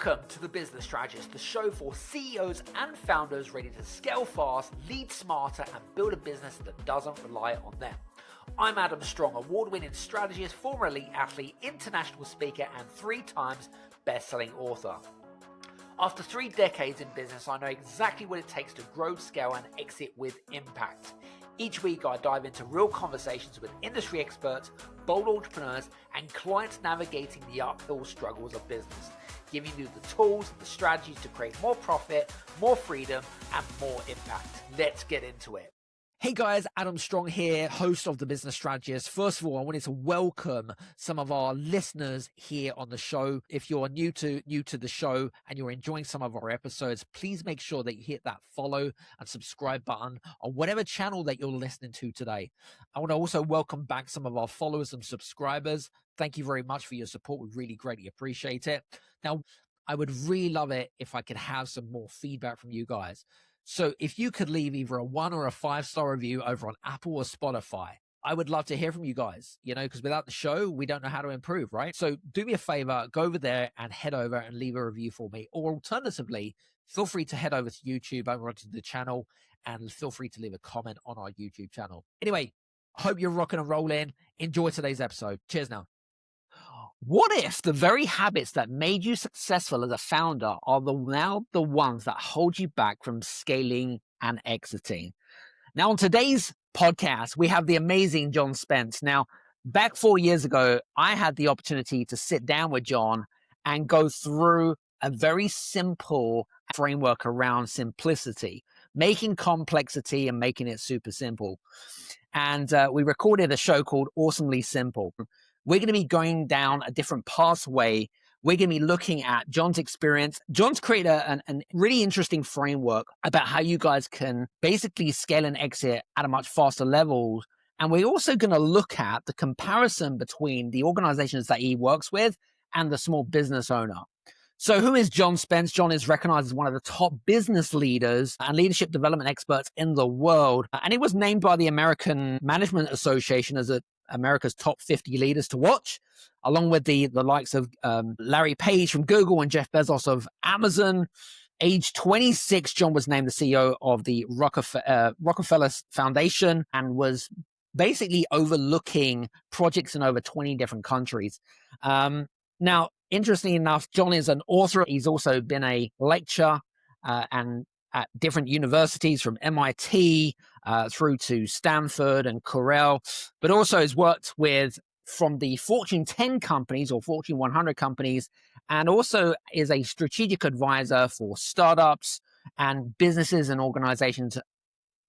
Welcome to The Business Strategist, the show for CEOs and founders ready to scale fast, lead smarter, and build a business that doesn't rely on them. I'm Adam Strong, award-winning strategist, former elite athlete, international speaker, and 3 times best-selling author. After 3 decades in business, I know exactly what it takes to grow, scale, and exit with impact. Each week, I dive into real conversations with industry experts, bold entrepreneurs, and clients navigating the uphill struggles of business, giving you the tools and the strategies to create more profit, more freedom, and more impact. Let's get into it. Hey guys, Adam Strong here, host of The Business Strategist. First of all, I wanted to welcome some of our listeners here on the show. If you're new to the show and you're enjoying some of our episodes, please make sure that you hit that follow and subscribe button on whatever channel that you're listening to today. I want to also welcome back some of our followers and subscribers. Thank you very much for your support. We really greatly appreciate it. Now, I would really love it if I could have some more feedback from you guys. So if you could leave either a 1 or a 5-star review over on Apple or Spotify, I would love to hear from you guys, because without the show, we don't know how to improve, right? So do me a favor, go over there and head over and leave a review for me. Or alternatively, feel free to head over to YouTube, over onto the channel, and feel free to leave a comment on our YouTube channel. Anyway, hope you're rocking and rolling. Enjoy today's episode. Cheers now. What if the very habits that made you successful as a founder are now the ones that hold you back from scaling and exiting? Now, on today's podcast, we have the amazing John Spence. Now, back 4 years ago, I had the opportunity to sit down with John and go through a very simple framework around simplicity, making complexity and making it super simple. And we recorded a show called Awesomely Simple. We're going to be going down a different pathway. We're going to be looking at John's experience. John's created a really interesting framework about how you guys can basically scale and exit at a much faster level. And we're also going to look at the comparison between the organizations that he works with and the small business owner. So who is John Spence? John is recognized as one of the top business leaders and leadership development experts in the world. And he was named by the American Management Association as America's top 50 leaders to watch, along with the likes of Larry Page from Google and Jeff Bezos of Amazon. Age 26, John was named the CEO of the Rockefeller Foundation and was basically overlooking projects in over 20 different countries. Now, interestingly enough, John is an author. He's also been a lecturer and at different universities from MIT through to Stanford and Cornell, but also has worked with from the Fortune 10 companies or Fortune 100 companies, and also is a strategic advisor for startups and businesses and organizations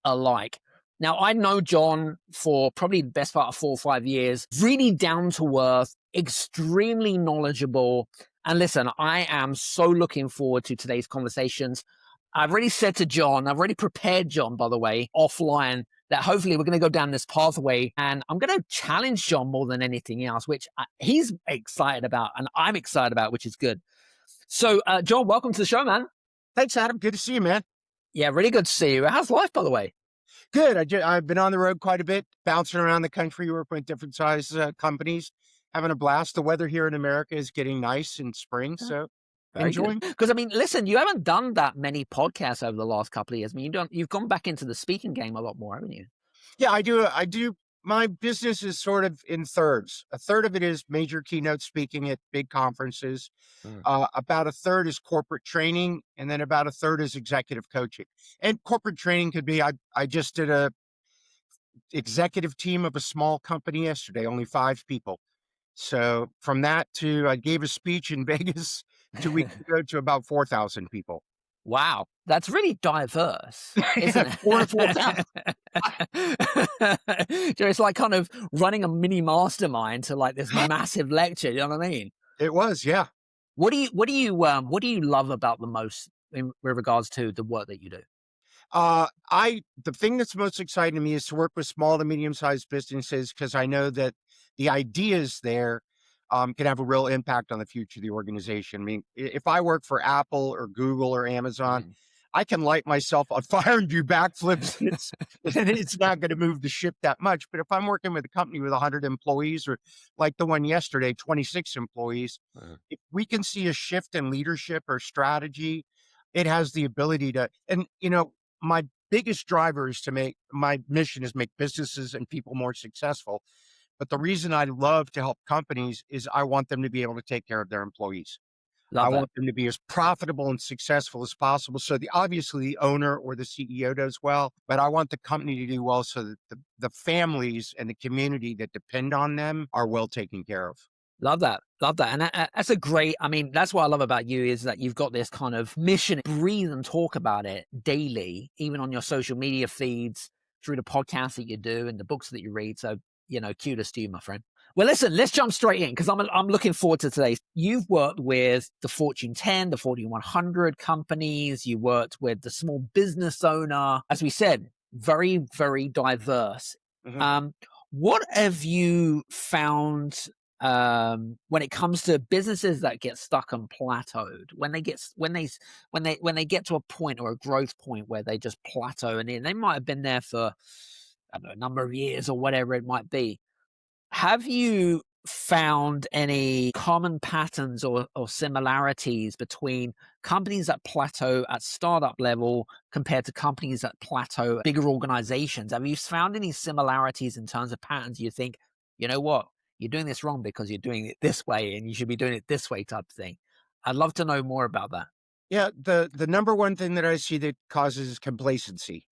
alike. Now, I know John for probably the best part of 4 or 5 years, really down to earth, extremely knowledgeable. And listen, I am so looking forward to today's conversations. I've already said to John, I've already prepared John, by the way, offline, that hopefully we're going to go down this pathway. And I'm going to challenge John more than anything else, which he's excited about and I'm excited about, which is good. So, John, welcome to the show, man. Thanks, Adam. Good to see you, man. Yeah, really good to see you. How's life, by the way? Good. I've been on the road quite a bit, bouncing around the country, working with different size companies, having a blast. The weather here in America is getting nice in spring, so enjoying. Because I mean, listen, you haven't done that many podcasts over the last couple of years. I mean, you've gone back into the speaking game a lot more, haven't you? Yeah, I do. My business is sort of in thirds. A third of it is major keynote speaking at big conferences. About a third is corporate training, and then about a third is executive coaching. And corporate training could be, I just did a executive team of a small company yesterday, only 5 people. So from that to, I gave a speech in Vegas 2 weeks ago to about 4,000 people. Wow, that's really diverse, isn't it? 4,000. It's like kind of running a mini mastermind to like this massive lecture. You know what I mean? It was, yeah. What do you love about the most in regards to the work that you do? The thing that's most exciting to me is to work with small to medium-sized businesses, because I know that the ideas there can have a real impact on the future of the organization. I mean, if I work for Apple or Google or Amazon, I can light myself on fire and do backflips. And it's not going to move the ship that much. But if I'm working with a company with 100 employees, or like the one yesterday, 26 employees, if we can see a shift in leadership or strategy, it has the ability to, and my biggest driver is my mission is make businesses and people more successful. But the reason I love to help companies is I want them to be able to take care of their employees. I want them to be as profitable and successful as possible. So obviously the owner or the CEO does well, but I want the company to do well so that the families and the community that depend on them are well taken care of. Love that. And that's that's what I love about you, is that you've got this kind of mission, breathe and talk about it daily, even on your social media feeds, through the podcasts that you do and the books that you read. So, kudos to you, my friend. Well, listen, let's jump straight in, because I'm looking forward to today. You've worked with the Fortune 10, the Fortune 100 companies. You worked with the small business owner. As we said, very, very diverse. Mm-hmm. What have you found when it comes to businesses that get stuck and plateaued, when they get to a point or a growth point where they just plateau, and they might have been there for, I don't know, a number of years or whatever it might be? Have you found any common patterns or similarities between companies that plateau at startup level compared to companies that plateau at bigger organizations? Have you found any similarities in terms of patterns? You think, you know what, you're doing this wrong because you're doing it this way and you should be doing it this way, type of thing? I'd love to know more about that. Yeah, the number one thing that I see that causes complacency.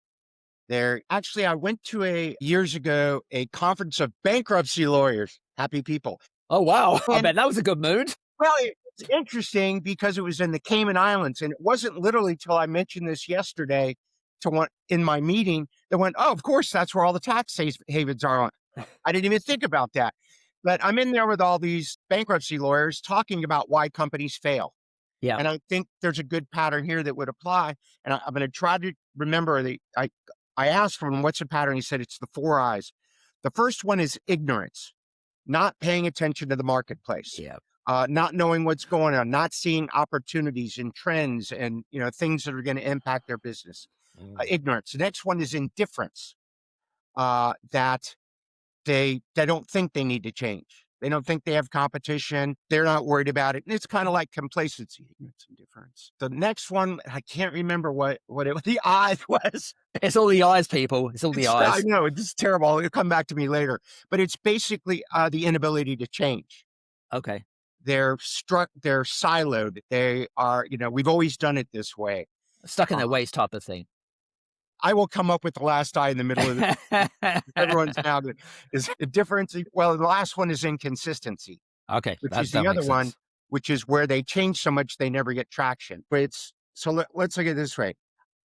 I went to years ago, a conference of bankruptcy lawyers, happy people. Oh, wow. I bet that was a good mood. Well, it's interesting because it was in the Cayman Islands, and it wasn't literally till I mentioned this yesterday to one in my meeting that went, oh, of course, that's where all the tax havens are. I didn't even think about that. But I'm in there with all these bankruptcy lawyers talking about why companies fail. Yeah. And I think there's a good pattern here that would apply. And I'm going to try to remember I asked him, what's the pattern? He said, it's the 4 I's. The first one is ignorance, not paying attention to the marketplace, not knowing what's going on, not seeing opportunities and trends and, things that are going to impact their business. Ignorance. The next one is indifference, that they don't think they need to change. They don't think they have competition. They're not worried about it. And it's kind of like complacency, ignorance, and difference. The next one, I can't remember what the I was. It's all the eyes, people. It's all the eyes. I know, it's terrible. It'll come back to me later. But it's basically the inability to change. Okay. They're siloed. They are, we've always done it this way. Stuck in their ways, type of thing. I will come up with the last I in the middle of it. Everyone's now good. Is a difference. Well, the last one is inconsistency. Okay. Which is the other one, which is where they change so much they never get traction. But let's look at it this way.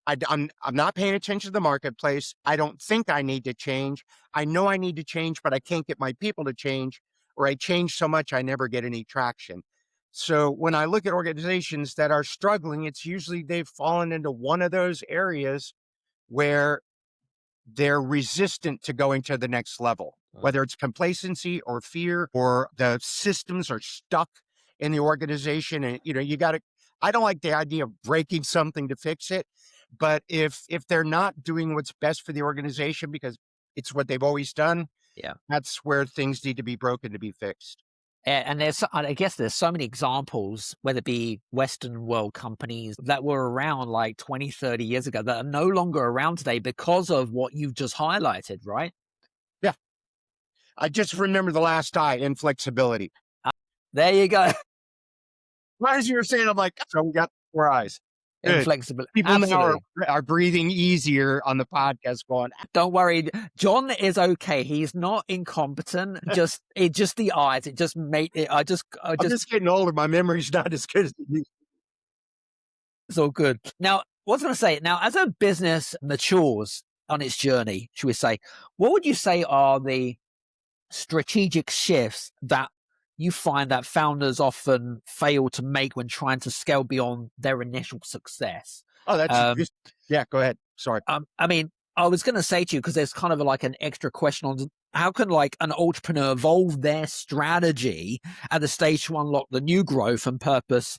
I'm not paying attention to the marketplace. I don't think I need to change. I know I need to change, but I can't get my people to change, or I change so much I never get any traction. So when I look at organizations that are struggling, it's usually they've fallen into one of those areas where they're resistant to going to the next level, whether it's complacency or fear, or the systems are stuck in the organization. And, I don't like the idea of breaking something to fix it. But if they're not doing what's best for the organization because it's what they've always done, that's where things need to be broken to be fixed. And I guess there's so many examples, whether it be Western world companies that were around like 20, 30 years ago that are no longer around today because of what you've just highlighted, right? Yeah. I just remember the last I, inflexibility. There you go. As you were saying, I'm like, so we got 4 I's. Inflexibility. People now are breathing easier on the podcast going, don't worry, John is okay. He's not incompetent. Just the eyes. It just made it. I'm just getting older. My memory's not as good as it used to be. It's all good. Now, what's going to say? Now, as a business matures on its journey, should we say, what would you say are the strategic shifts that you find that founders often fail to make when trying to scale beyond their initial success? Oh, that's go ahead. Sorry. I was going to say to you, because there's kind of like an extra question on how can like an entrepreneur evolve their strategy at the stage to unlock the new growth and purpose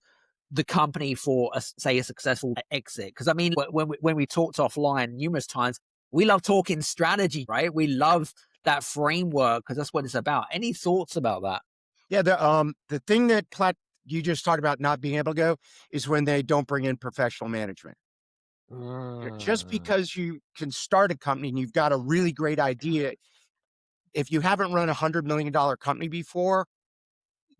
the company for, say, a successful exit? Because I mean, when we talked offline numerous times, we love talking strategy, right? We love that framework because that's what it's about. Any thoughts about that? Yeah, the thing that you just talked about not being able to go is when they don't bring in professional management. Just because you can start a company and you've got a really great idea, if you haven't run $100 million company before,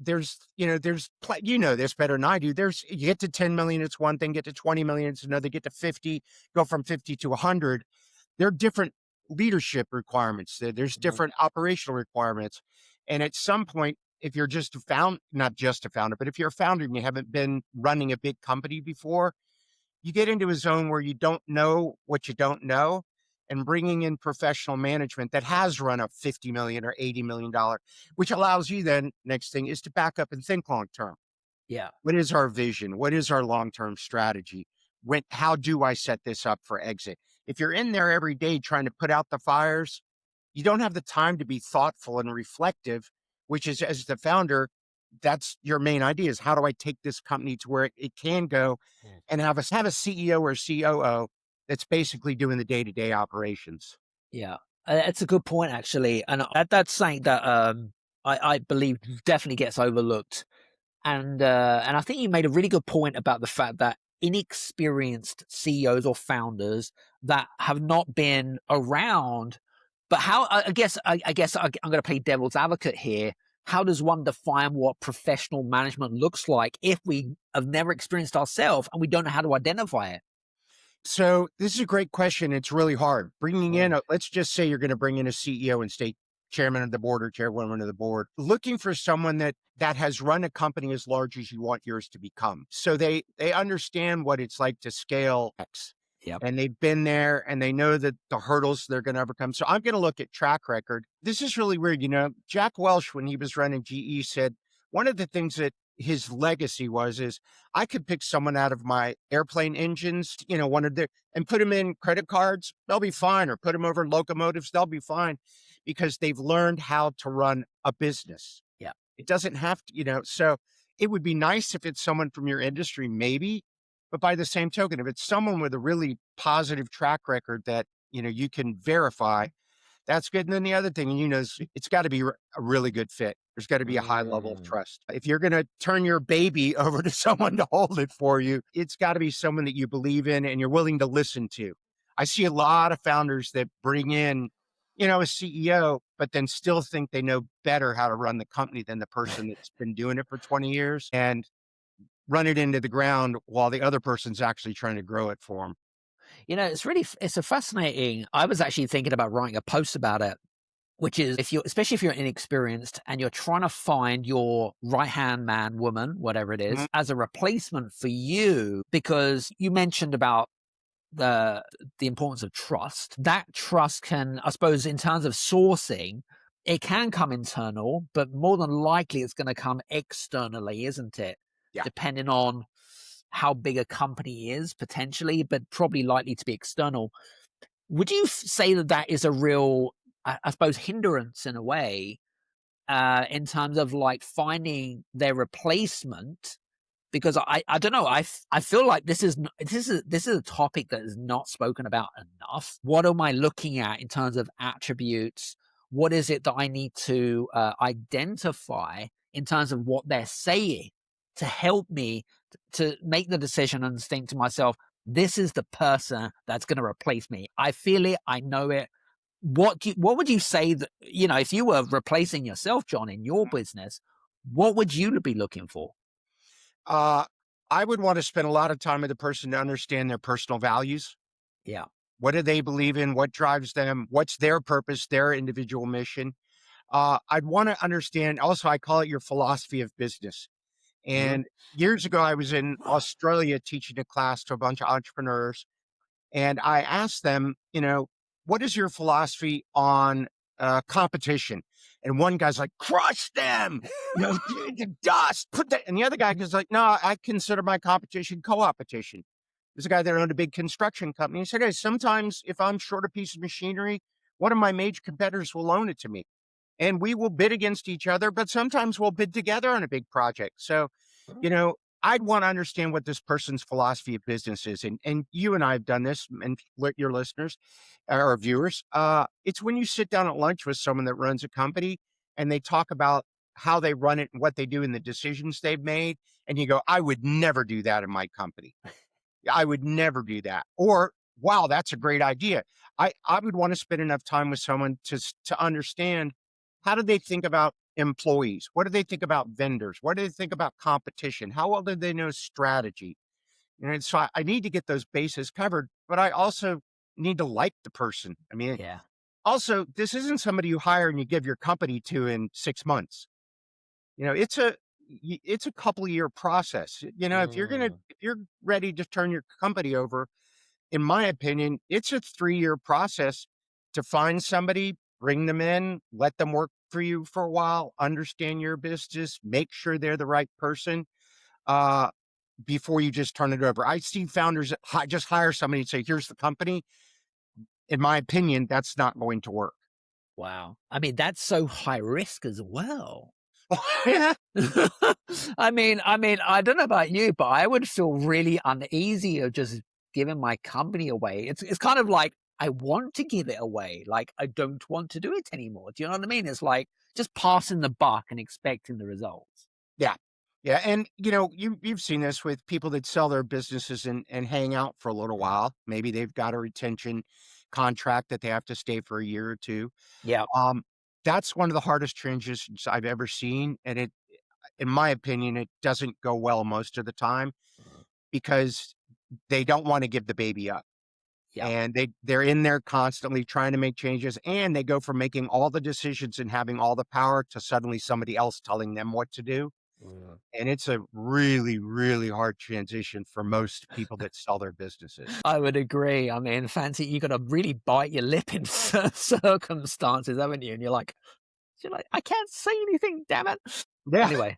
there's this better than I do. You get to 10 million, it's one thing, get to 20 million, it's another, get to 50, go from 50 to 100. There are different leadership requirements. There's different operational requirements. And at some point, if you're just not just a founder, but if you're a founder and you haven't been running a big company before, you get into a zone where you don't know what you don't know, and bringing in professional management that has run a $50 million or $80 million, which allows you then, next thing is to back up and think long term. Yeah. What is our vision? What is our long-term strategy? How do I set this up for exit? If you're in there every day trying to put out the fires, you don't have the time to be thoughtful and reflective, which is, as the founder, that's your main idea, is how do I take this company to where it can go, and have a CEO or COO that's basically doing the day-to-day operations. Yeah, it's a good point, actually. And that's something that I believe definitely gets overlooked. And I think you made a really good point about the fact that inexperienced CEOs or founders that have not been around, but how, I guess I'm going to play devil's advocate here. How does one define what professional management looks like if we have never experienced ourselves and we don't know how to identify it? So this is a great question. It's really hard. Bringing in, let's just say you're going to bring in a CEO and state chairman of the board or chairwoman of the board, looking for someone that has run a company as large as you want yours to become. So they understand what it's like to scale X. Yep. And they've been there and they know that the hurdles they're going to overcome. So I'm going to look at track record. This is really weird. Jack Welch, when he was running GE, said one of the things that his legacy is I could pick someone out of my airplane engines, and put them in credit cards, they'll be fine, or put them over locomotives, they'll be fine, because they've learned how to run a business. Yeah. It doesn't have to, so it would be nice if it's someone from your industry, maybe, but by the same token, if it's someone with a really positive track record that, you can verify, that's good. And then the other thing, it's got to be a really good fit. There's got to be a high level of trust. If you're going to turn your baby over to someone to hold it for you, it's got to be someone that you believe in and you're willing to listen to. I see a lot of founders that bring in, a CEO, but then still think they know better how to run the company than the person that's been doing it for 20 years and run it into the ground while the other person's actually trying to grow it for them. It's a fascinating, I was actually thinking about writing a post about it, which is especially if you're inexperienced and you're trying to find your right-hand man, woman, whatever it is, as a replacement for you, because you mentioned about the importance of trust. That trust can, I suppose, in terms of sourcing, it can come internal, but more than likely it's going to come externally, isn't it? Yeah. Depending on how big a company is, potentially, but probably likely to be external. Would you say that is a real, I suppose, hindrance in a way, in terms of like finding their replacement? Because I don't know, I feel like this is a topic that is not spoken about enough. What am I looking at in terms of attributes? What is it that I need to identify in terms of what they're saying to help me to make the decision and think to myself, this is the person that's going to replace me. I feel it. I know it. What would you say that, if you were replacing yourself, John, in your business, what would you be looking for? I would want to spend a lot of time with the person to understand their personal values. Yeah. What do they believe in? What drives them? What's their purpose, their individual mission? I'd want to understand, also, I call it your philosophy of business. And years ago, I was in Australia teaching a class to a bunch of entrepreneurs. And I asked them, what is your philosophy on competition? And one guy's like, crush them, dust, put that. And the other guy goes like, no, I consider my competition co-opetition. There's a guy that owned a big construction company. He said, hey, sometimes if I'm short a piece of machinery, one of my major competitors will loan it to me. And we will bid against each other, but sometimes we'll bid together on a big project. So, I'd want to understand what this person's philosophy of business is. And you and I have done this, and your listeners or viewers. It's when you sit down at lunch with someone that runs a company and they talk about how they run it and what they do and the decisions they've made. And you go, I would never do that in my company. I would never do that. Or, wow, that's a great idea. I would want to spend enough time with someone to understand, how do they think about employees? What do they think about vendors? What do they think about competition? How well do they know strategy? And so I need to get those bases covered, but I also need to like the person. I mean, Yeah. also, this isn't somebody you hire and you give your company to in 6 months. It's a couple year process. If you're ready to turn your company over, in my opinion, it's a 3-year process to find somebody, bring them in, let them work for you for a while, understand your business, make sure they're the right person, before you just turn it over. I see founders that just hire somebody and say, here's the company. In my opinion, that's not going to work. Wow. I mean, that's so high risk as well. Yeah. I mean, I don't know about you, but I would feel really uneasy of just giving my company away. It's kind of like, I want to give it away. Like, I don't want to do it anymore. Do you know what I mean? It's like just passing the buck and expecting the results. Yeah. Yeah. And you've seen this with people that sell their businesses and hang out for a little while. Maybe they've got a retention contract that they have to stay for a year or two. Yeah. That's one of the hardest transitions I've ever seen. And in my opinion, it doesn't go well most of the time because they don't want to give the baby up. Yeah. And they're in there constantly trying to make changes, and they go from making all the decisions and having all the power to suddenly somebody else telling them what to do. And it's a really, really hard transition for most people that sell their businesses. I would agree. I mean, fancy, you got to really bite your lip in certain circumstances, haven't you? And you're like, I can't say anything, damn it. Yeah. Anyway.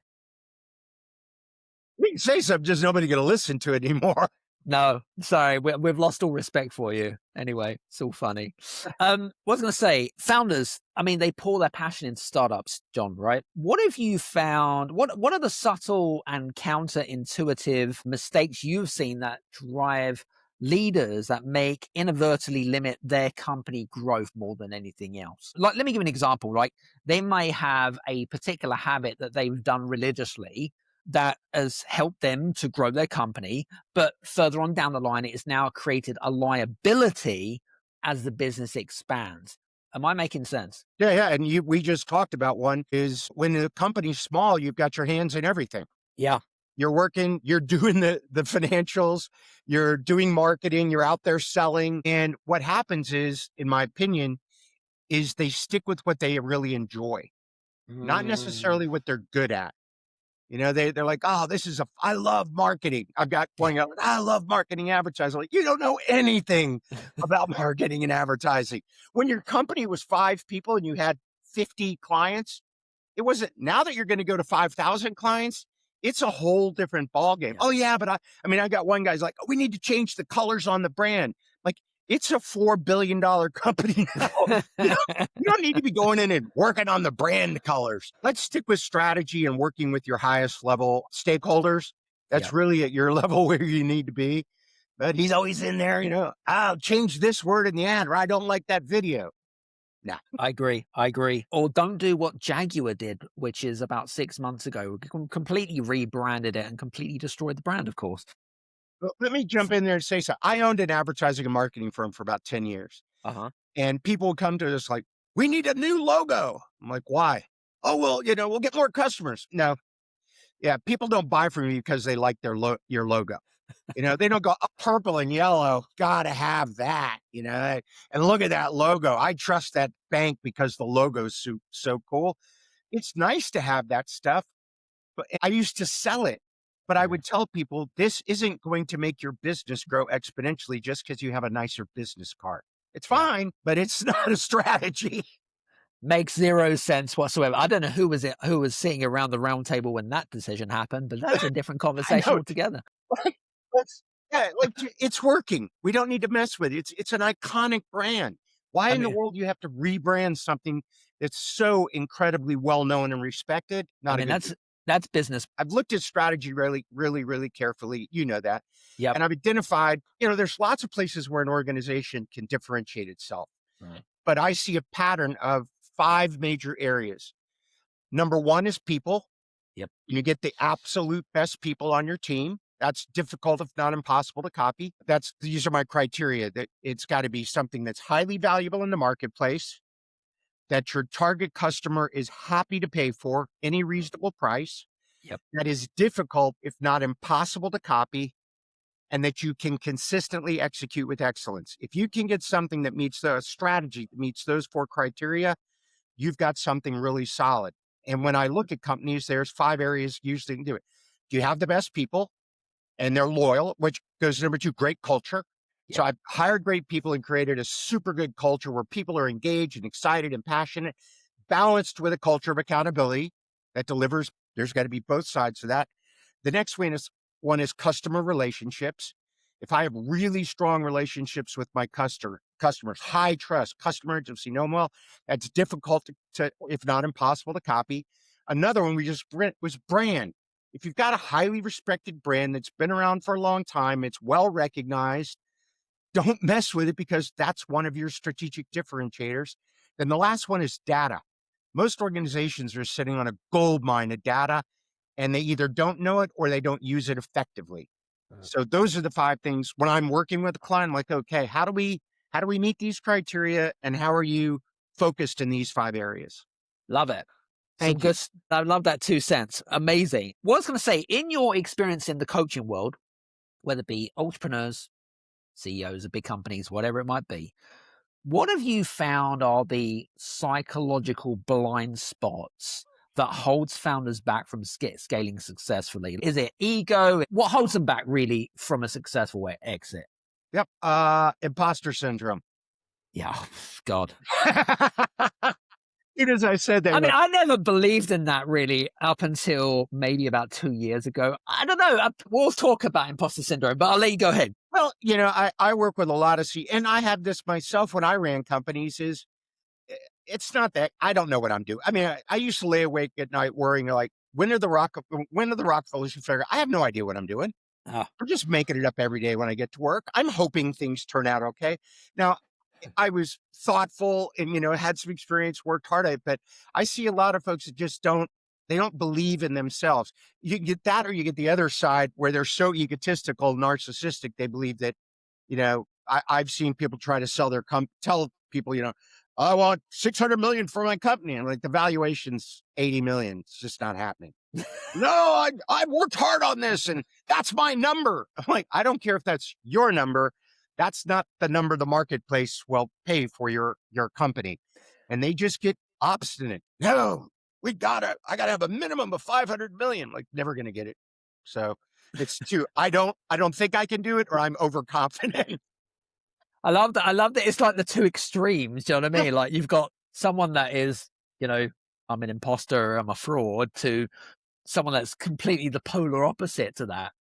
You can say something, just nobody going to listen to it anymore. No, sorry, we've lost all respect for you. Anyway, it's all funny. What I was going to say, founders, I mean, they pour their passion into startups, John, right? What have you found? What are the subtle and counterintuitive mistakes you've seen that drive leaders that make inadvertently limit their company growth more than anything else? Like, let me give an example. Like, they may have a particular habit that they've done religiously that has helped them to grow their company, but further on down the line, it has now created a liability as the business expands. Am I making sense? Yeah. And we just talked about one is when the company's small, you've got your hands in everything. Yeah. You're working, you're doing the financials, you're doing marketing, you're out there selling. And what happens is, in my opinion, is they stick with what they really enjoy, not necessarily what they're good at. They're like, oh, I love marketing. I've got one guy, I love marketing advertising. Like, you don't know anything about marketing and advertising. When your company was 5 people and you had 50 clients, it wasn't. Now that you're going to go to 5,000 clients, it's a whole different ballgame. Oh yeah, but I got one guy's like, we need to change the colors on the brand. Like, it's a $4 billion company now. You don't need to be going in and working on the brand colors. Let's stick with strategy and working with your highest level stakeholders. That's really at your level where you need to be. But he's always in there, I'll change this word in the ad, or I don't like that video. No. I agree. Or don't do what Jaguar did, which is about 6 months ago, completely rebranded it and completely destroyed the brand, of course. Well, let me jump in there and say so. I owned an advertising and marketing firm for about 10 years. And people would come to us like, we need a new logo. I'm like, why? Oh, well, we'll get more customers. No. Yeah. People don't buy from you because they like your logo. They don't go, oh, purple and yellow, gotta have that, and look at that logo. I trust that bank because the logo's so cool. It's nice to have that stuff, but I used to sell it. But I would tell people, this isn't going to make your business grow exponentially just because you have a nicer business card. It's fine, but it's not a strategy. Makes zero sense whatsoever. I don't know who was sitting around the round table when that decision happened, but that's a different conversation altogether. It's working. We don't need to mess with it. It's an iconic brand. Why in the world do you have to rebrand something that's so incredibly well known and respected? That's business. I've looked at strategy really, really, really carefully. You know that. Yep. And I've identified, there's lots of places where an organization can differentiate itself. Right. But I see a pattern of 5 major areas. Number 1 is people. Yep. You get the absolute best people on your team. That's difficult, if not impossible, to copy. These are my criteria. That it's got to be something that's highly valuable in the marketplace, that your target customer is happy to pay for any reasonable price. Yep. That is difficult, if not impossible, to copy, and that you can consistently execute with excellence. If you can get something that meets the strategy, that meets those 4 criteria, you've got something really solid. And when I look at companies, there's 5 areas usually to do it. Do you have the best people and they're loyal, which goes to number 2, great culture. Yeah. So I've hired great people and created a super good culture where people are engaged and excited and passionate, balanced with a culture of accountability that delivers. There's got to be both sides of that. The next one is customer relationships. If I have really strong relationships with my customers, high trust, customer intimacy, know them well, that's difficult to, if not impossible, to copy. Another one we just was brand. If you've got a highly respected brand that's been around for a long time, it's well recognized, don't mess with it, because that's one of your strategic differentiators. Then the last one is data. Most organizations are sitting on a gold mine of data, and they either don't know it or they don't use it effectively. So those are the 5 things. When I'm working with a client, I'm like, okay, how do we meet these criteria, and how are you focused in these 5 areas? Love it. Thank you. I love that 2 cents. Amazing. What I was going to say, in your experience in the coaching world, whether it be entrepreneurs, CEOs of big companies, whatever it might be, what have you found are the psychological blind spots that holds founders back from scaling successfully? Is it ego? What holds them back really from a successful exit? Yep. Imposter syndrome. Yeah. God. As I said that. I mean, I never believed in that really up until maybe about 2 years ago. I don't know. We'll talk about imposter syndrome, but I'll let you go ahead. Well, I work with a lot of and I have this myself when I ran companies. It's not that I don't know what I'm doing. I mean, I used to lay awake at night worrying, like, when are the Rockefellers figure? I have no idea what I'm doing. I'm just making it up every day when I get to work. I'm hoping things turn out okay. Now, I was thoughtful and, had some experience, worked hard at it, but I see a lot of folks that just don't believe in themselves. You get that, or you get the other side where they're so egotistical, narcissistic, they believe that, I've seen people try to sell tell people, I want 600 million for my company. And like, the valuation's 80 million. It's just not happening. No, I worked hard on this and that's my number. I'm like, I don't care if that's your number. That's not the number the marketplace will pay for your company. And they just get obstinate. No, I gotta have a minimum of 500 million. Like, never going to get it. So it's too, I don't think I can do it, or I'm overconfident. I love that. It's like the 2 extremes. Do you know what I mean? Like, you've got someone that is, I'm an imposter, I'm a fraud, to someone that's completely the polar opposite to that,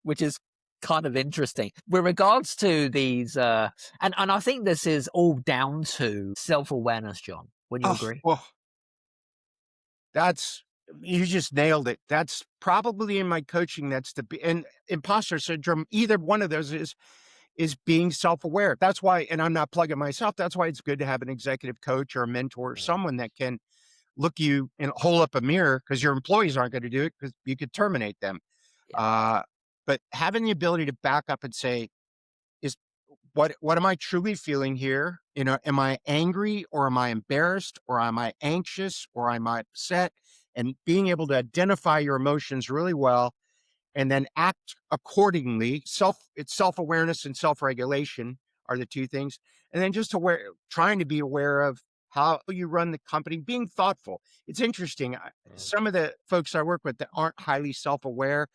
which is kind of interesting with regards to these. And I think this is all down to self-awareness, John. Wouldn't you agree? Well, you just nailed it. That's probably in my coaching. And imposter syndrome, either one of those is being self-aware. That's why, and I'm not plugging myself, that's why it's good to have an executive coach or a mentor, or someone that can look you and hold up a mirror, because your employees aren't going to do it, because you could terminate them. Yeah. But having the ability to back up and say, what am I truly feeling here? Am I angry, or am I embarrassed, or am I anxious, or am I upset? And being able to identify your emotions really well, and then act accordingly. It's self-awareness and self-regulation are the 2 things. And then just trying to be aware of how you run the company, being thoughtful. It's interesting. Some of the folks I work with that aren't highly self-aware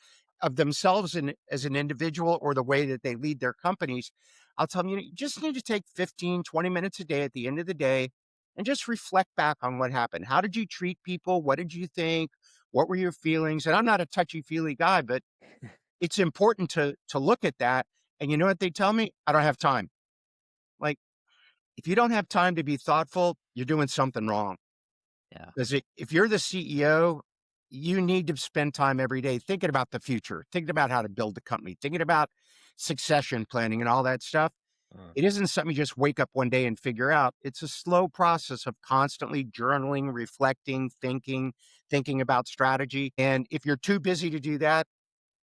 of themselves as an individual, or the way that they lead their companies, I'll tell them, you just need to take 15, 20 minutes a day at the end of the day and just reflect back on what happened. How did you treat people? What did you think? What were your feelings? And I'm not a touchy-feely guy, but it's important to look at that. And you know what they tell me? I don't have time. Like, if you don't have time to be thoughtful, you're doing something wrong. Yeah. Because if you're the CEO you need to spend time every day thinking about the future, thinking about how to build the company, thinking about succession planning and all that stuff. It isn't something you just wake up one day and figure out. It's a slow process of constantly journaling, reflecting, thinking about strategy. And if you're too busy to do that,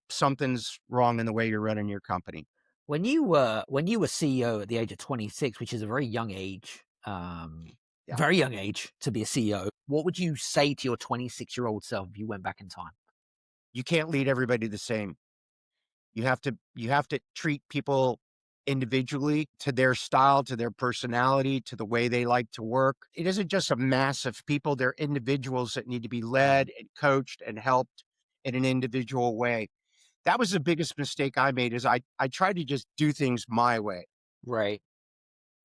something's wrong in the way you're running your company. When you were CEO at the age of 26, which is a very young age, very young age to be a CEO, what would you say to your 26-year-old self if you went back in time? You can't lead everybody the same. You have to treat people individually, to their style, to their personality, to the way they like to work. It isn't just a mass of people. They're individuals that need to be led and coached and helped in an individual way. That was the biggest mistake I made, is I tried to just do things my way. Right.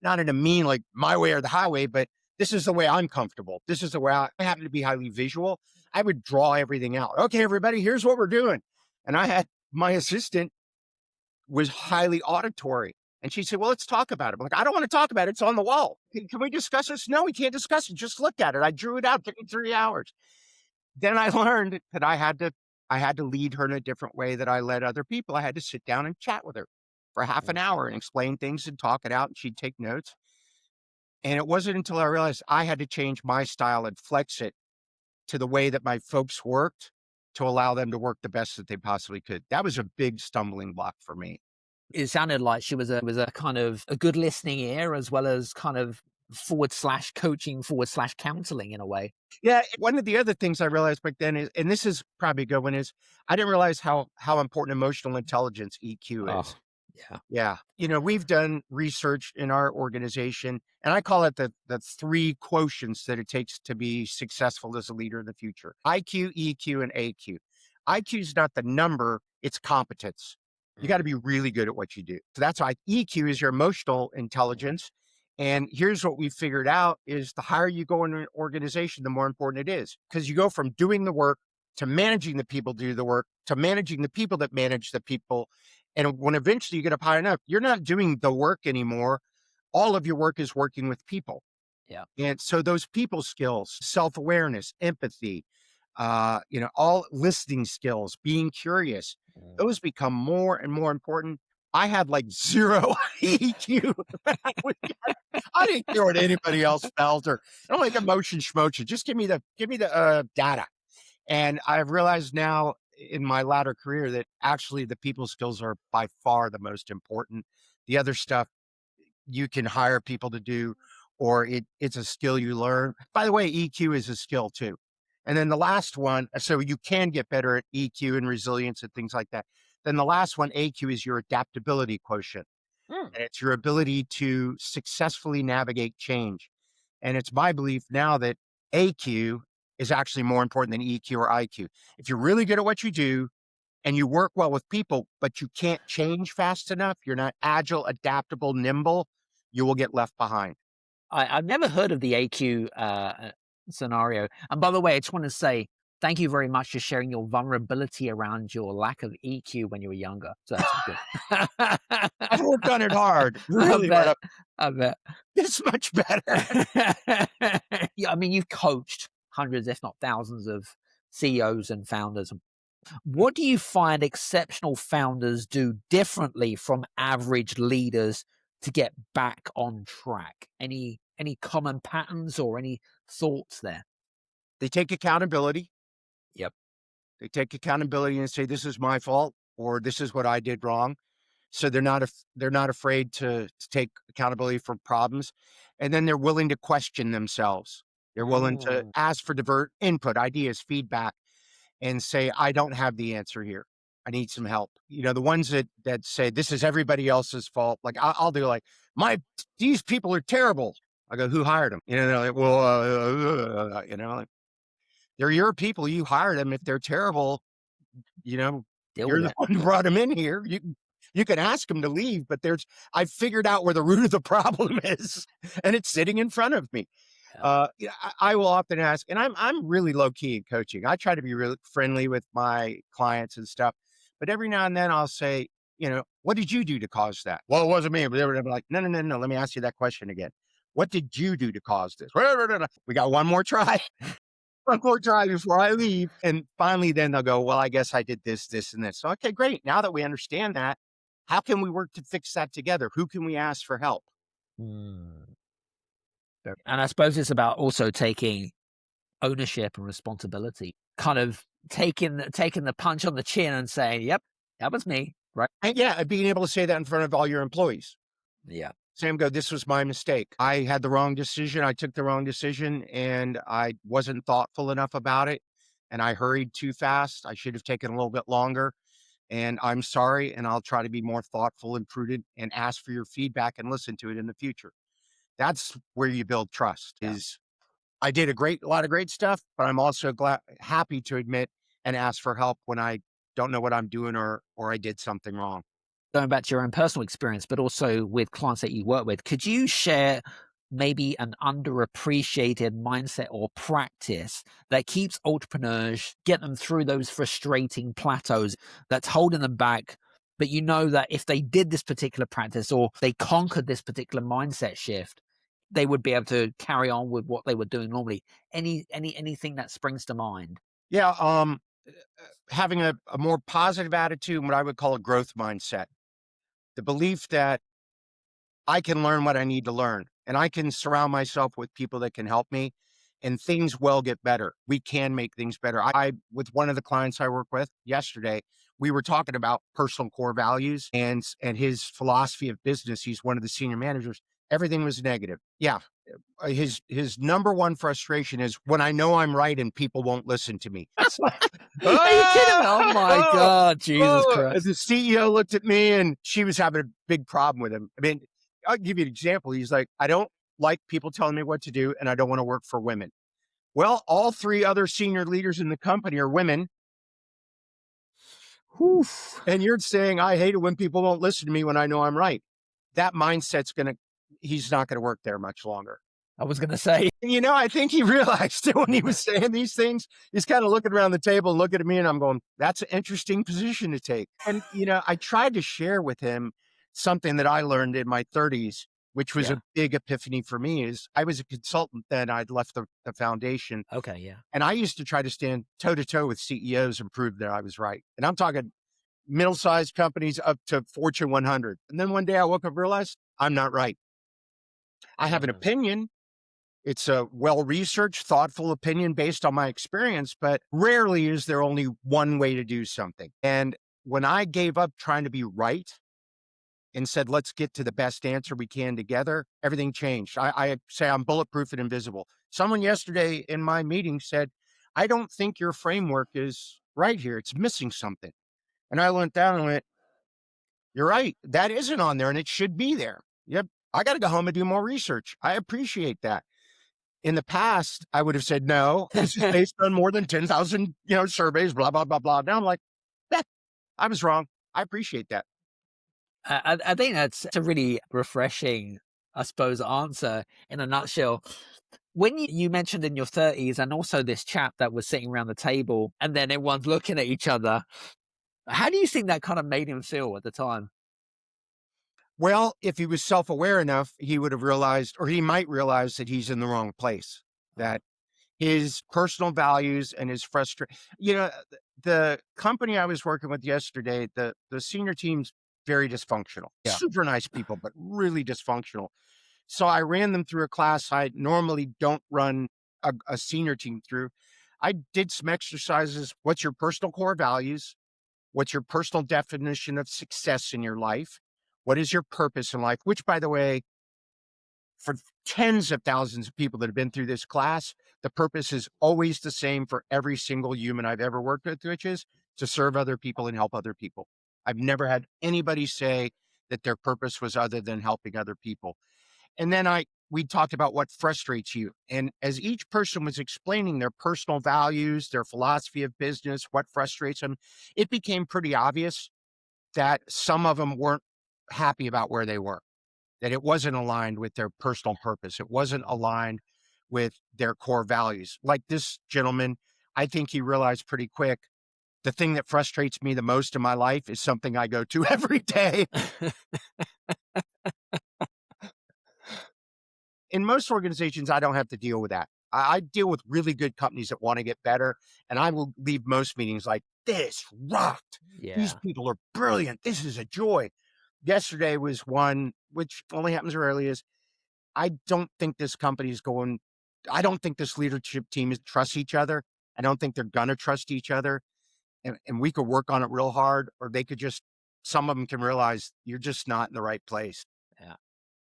Not in a mean, like my way or the highway, but this is the way I'm comfortable. This is the way I happen to be highly visual. I would draw everything out. Okay, everybody, here's what we're doing. And I had my assistant was highly auditory. And she said, well, let's talk about it. I'm like, I don't want to talk about it. It's on the wall. Can we discuss this? No, we can't discuss it. Just look at it. I drew it out. It took me 3 hours. Then I learned that I had to lead her in a different way that I led other people. I had to sit down and chat with her for half an hour and explain things and talk it out. And she'd take notes. And it wasn't until I realized I had to change my style and flex it to the way that my folks worked to allow them to work the best that they possibly could. That was a big stumbling block for me. It sounded like she was a kind of a good listening ear, as well as kind of / coaching / counseling in a way. Yeah. One of the other things I realized back then is, and this is probably a good one, is I didn't realize how important emotional intelligence, EQ, is. Yeah. We've done research in our organization, and I call it the 3 quotients that it takes to be successful as a leader in the future: IQ, EQ, and AQ. IQ is not the number, it's competence. You got to be really good at what you do. So that's why EQ is your emotional intelligence. And here's what we figured out is the higher you go in an organization, the more important it is, because you go from doing the work to managing the people do the work to managing the people that manage the people. And when eventually you get up high enough, you're not doing the work anymore. All of your work is working with people. Yeah. And so those people skills, self-awareness, empathy, all listening skills, being curious, those become more and more important. I had like 0 EQ. I didn't care what anybody else felt, or I don't like emotion schmotion. Just give me the data. And I've realized now in my latter career that actually the people skills are by far the most important. The other stuff you can hire people to do, or it's a skill you learn. By the way, EQ is a skill too. And then the last one, so you can get better at EQ and resilience and things like that. Then the last one, AQ, is your adaptability quotient. And it's your ability to successfully navigate change. And it's my belief now that AQ is actually more important than EQ or IQ. If you're really good at what you do and you work well with people, but you can't change fast enough, you're not agile, adaptable, nimble, you will get left behind. I've never heard of the AQ scenario. And by the way, I just want to say thank you very much for sharing your vulnerability around your lack of EQ when you were younger. So that's good. I've worked on it hard. Really, I bet. It's much better. Yeah, I mean, you've coached hundreds, if not thousands, of CEOs and founders. What do you find exceptional founders do differently from average leaders to get back on track? Any common patterns or any thoughts there? They take accountability. Yep. They take accountability and say, this is my fault, or this is what I did wrong. So they're not afraid to take accountability for problems. And then they're willing to question themselves. They're willing to ask for divert input, ideas, feedback, and say, I don't have the answer here. I need some help. The ones that say this is everybody else's fault. Like I'll do like, these people are terrible. I go, who hired them? They're like, well, they're your people. You hired them. If they're terrible, you're the one who brought them in here. You can ask them to leave, but I've figured out where the root of the problem is, and it's sitting in front of me. I will often ask, and I'm really low key in coaching. I try to be really friendly with my clients and stuff, but every now and then I'll say, what did you do to cause that? Well, it wasn't me. But they're like, no. Let me ask you that question again. What did you do to cause this? We got one more try. one more try before I leave. And finally, then they'll go, well, I guess I did this, this, and this. So, okay, great. Now that we understand that, how can we work to fix that together? Who can we ask for help? Mm. And I suppose it's about also taking ownership and responsibility, kind of taking the punch on the chin and saying, yep, that was me, right? And yeah, being able to say that in front of all your employees. Yeah. Sam, go, this was my mistake. I had the wrong decision. I took the wrong decision and I wasn't thoughtful enough about it. And I hurried too fast. I should have taken a little bit longer. And I'm sorry. And I'll try to be more thoughtful and prudent and ask for your feedback and listen to it in the future. That's where you build trust. Yeah. Is I did a lot of great stuff, but I'm also happy to admit and ask for help when I don't know what I'm doing or I did something wrong. Going back to your own personal experience, but also with clients that you work with, could you share maybe an underappreciated mindset or practice that keeps entrepreneurs, get them through those frustrating plateaus that's holding them back? But you know that if they did this particular practice or they conquered this particular mindset shift, they would be able to carry on with what they were doing normally. Anything that springs to mind? Yeah. Having a more positive attitude, what I would call a growth mindset. The belief that I can learn what I need to learn and I can surround myself with people that can help me and things will get better. We can make things better. I with one of the clients I work with yesterday, we were talking about personal core values and his philosophy of business. He's one of the senior managers. Everything was negative. Yeah. His number one frustration is when I know I'm right and people won't listen to me. It's like, Are you kidding me? Oh my God, Jesus Christ. The CEO looked at me and she was having a big problem with him. I mean, I'll give you an example. He's like, I don't like people telling me what to do and I don't want to work for women. Well, all three other senior leaders in the company are women. Oof. And you're saying, I hate it when people won't listen to me when I know I'm right. That mindset's he's not going to work there much longer. I was going to say. You know, I think he realized when he was saying these things, he's kind of looking around the table and looking at me and I'm going, that's an interesting position to take. And, you know, I tried to share with him something that I learned in my 30s, which was a big epiphany for me. Is I was a consultant then. I'd left the foundation. Okay, yeah. And I used to try to stand toe to toe with CEOs and prove that I was right. And I'm talking middle-sized companies up to Fortune 100. And then one day I woke up and realized I'm not right. I have an opinion. It's a well-researched, thoughtful opinion based on my experience, but rarely is there only one way to do something. And when I gave up trying to be right and said, let's get to the best answer we can together, everything changed. I say I'm bulletproof and invisible. Someone yesterday in my meeting said, I don't think your framework is right here. It's missing something. And I went down and went, you're right. That isn't on there and it should be there. Yep. I got to go home and do more research. I appreciate that. In the past, I would have said, no, this is based on more than 10,000, surveys, blah, blah, blah, blah. Now I'm like, I was wrong. I appreciate that. I think that's a really refreshing, I suppose, answer in a nutshell. When you mentioned in your 30s and also this chap that was sitting around the table and then everyone's looking at each other, how do you think that kind of made him feel at the time? Well, if he was self-aware enough, he would have realized, or he might realize that he's in the wrong place, that his personal values and his frustration, the company I was working with yesterday, the senior team's very dysfunctional, super nice people, but really dysfunctional. So I ran them through a class I normally don't run a senior team through. I did some exercises. What's your personal core values? What's your personal definition of success in your life? What is your purpose in life? Which, by the way, for tens of thousands of people that have been through this class, the purpose is always the same for every single human I've ever worked with, which is to serve other people and help other people. I've never had anybody say that their purpose was other than helping other people. And then we talked about what frustrates you. And as each person was explaining their personal values, their philosophy of business, what frustrates them, it became pretty obvious that some of them weren't happy about where they were, that it wasn't aligned with their personal purpose. It wasn't aligned with their core values. Like this gentleman, I think he realized pretty quick, the thing that frustrates me the most in my life is something I go to every day. In most organizations, I don't have to deal with that. I deal with really good companies that want to get better, and I will leave most meetings like, this rocked. These Yeah. people are brilliant. This is a joy. Yesterday was one, which only happens rarely, is I don't think this company is going, I don't think this leadership team trusts each other. I don't think they're going to trust each other. And we could work on it real hard, or they could just, some of them can realize you're just not in the right place. Yeah.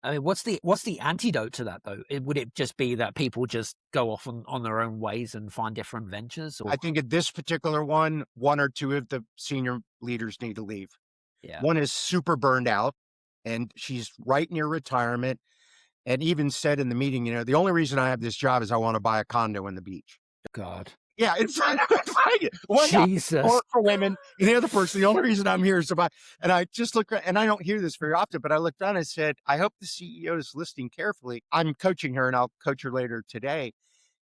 I mean, what's the antidote to that though? Would it just be that people just go off on their own ways and find different ventures? Or I think at this particular one or two of the senior leaders need to leave. yeah, One is super burned out and she's right near retirement, and even said in the meeting, the only reason I have this job is I want to buy a condo in the beach. God, Yeah, in front of one guy Jesus, for women, and the other person, the only reason I'm here is to buy. And I just look, and I don't hear this very often, but I looked down and said, I hope the CEO is listening carefully. I'm coaching her, and I'll coach her later today,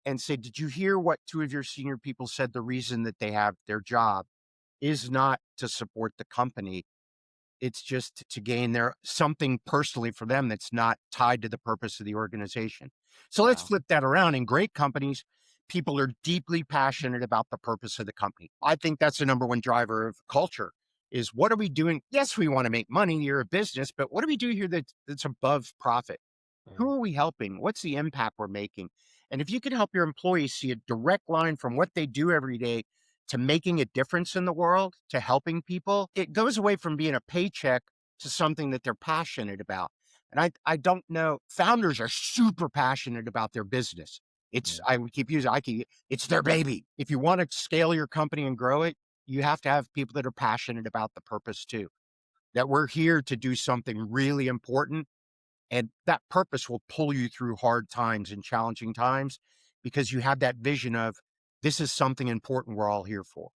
and say, did you hear what two of your senior people said? The reason that they have their job is not to support the company. It's just to gain something personally for them that's not tied to the purpose of the organization. So let's wow, flip that around. In great companies, people are deeply passionate about the purpose of the company. I think that's the number one driver of culture is, what are we doing? Yes, we want to make money. You're a business, but what do we do here that's above profit? Who are we helping? What's the impact we're making? And if you can help your employees see a direct line from what they do every day to making a difference in the world, to helping people, it goes away from being a paycheck to something that they're passionate about. And I don't know, founders are super passionate about their business. It's, yeah. I would keep using, it's their baby. If you want to scale your company and grow it, you have to have people that are passionate about the purpose too, that we're here to do something really important. And that purpose will pull you through hard times and challenging times because you have that vision of, this is something important we're all here for.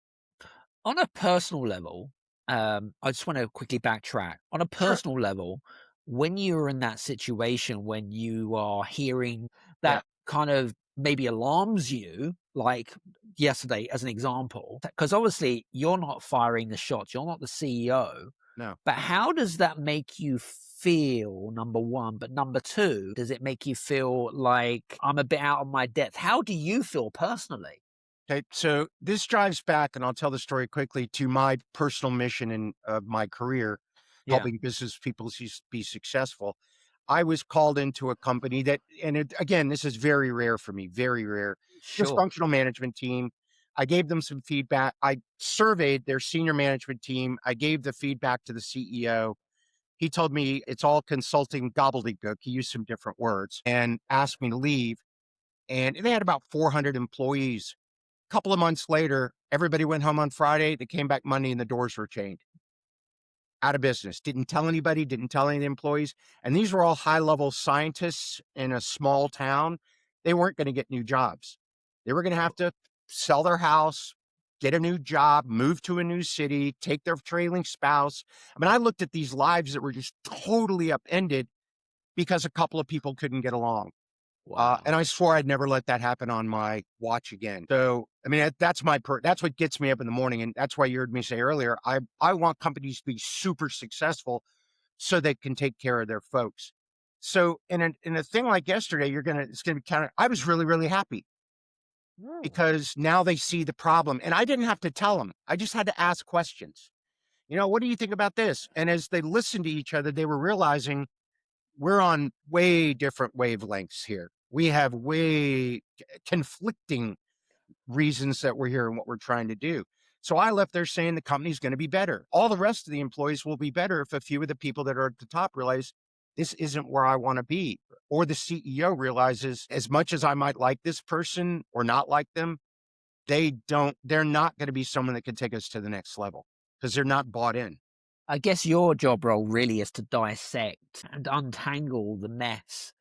On a personal level, I just want to quickly backtrack. On a Sure. personal level, when you're in that situation, when you are hearing Yeah. that kind of maybe alarms you, like yesterday as an example, because obviously you're not firing the shots, you're not the CEO, No. but how does that make you feel, number one? But number two, does it make you feel like I'm a bit out of my depth? How do you feel personally? Okay. So this drives back, and I'll tell the story quickly, to my personal mission in my career, Yeah, helping business people be successful. I was called into a company that, and again, this is very rare for me, very rare, sure. dysfunctional management team. I gave them some feedback. I surveyed their senior management team. I gave the feedback to the CEO. He told me it's all consulting gobbledygook. He used some different words and asked me to leave. And they had about 400 employees. A couple of months later, everybody went home on Friday. They came back Monday and the doors were chained. Out of business. Didn't tell anybody, didn't tell any of the employees. And these were all high-level scientists in a small town. They weren't going to get new jobs. They were going to have to sell their house, get a new job, move to a new city, take their trailing spouse. I mean, I looked at these lives that were just totally upended because a couple of people couldn't get along. Wow. And I swore I'd never let that happen on my watch again. So, I mean, that's that's what gets me up in the morning. And that's why you heard me say earlier, I want companies to be super successful so they can take care of their folks. So in a thing like yesterday, it's going to be I was really, really happy Mm. because now they see the problem, and I didn't have to tell them. I just had to ask questions. What do you think about this? And as they listened to each other, they were realizing we're on way different wavelengths here. We have way conflicting reasons that we're here and what we're trying to do. So I left there saying the company's going to be better. All the rest of the employees will be better if a few of the people that are at the top realize this isn't where I want to be. Or the CEO realizes, as much as I might like this person or not like them, they're not going to be someone that can take us to the next level because they're not bought in. I guess your job role really is to dissect and untangle the mess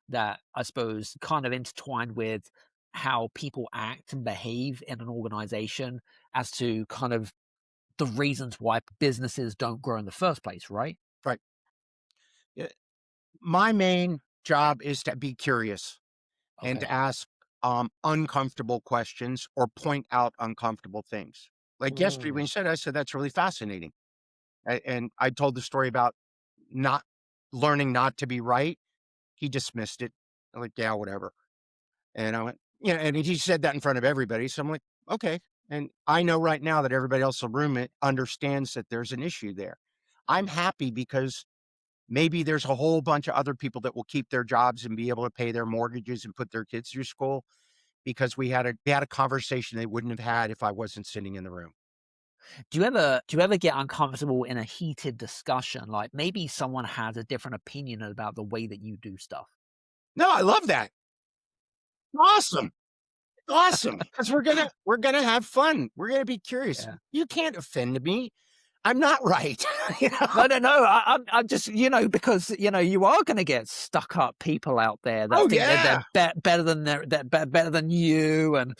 that I suppose kind of intertwined with how people act and behave in an organization as to kind of the reasons why businesses don't grow in the first place, right? Right. Yeah. My main job is to be curious and to Okay. ask uncomfortable questions or point out uncomfortable things. Like yesterday when Mm. you said, I said, that's really fascinating. And I told the story about not learning not to be right. He dismissed it. I'm like, yeah, whatever. And I went, and he said that in front of everybody. So I'm like, okay. And I know right now that everybody else in the room understands that there's an issue there. I'm happy because maybe there's a whole bunch of other people that will keep their jobs and be able to pay their mortgages and put their kids through school because we had a conversation they wouldn't have had if I wasn't sitting in the room. Do you ever get uncomfortable in a heated discussion? Like maybe someone has a different opinion about the way that you do stuff. No, I love that. Awesome. Awesome. Because we're gonna have fun. We're gonna be curious. Yeah. You can't offend me. I'm not right. No. I'm just, because, you are going to get stuck up people out there that think that they're better than better than you. And,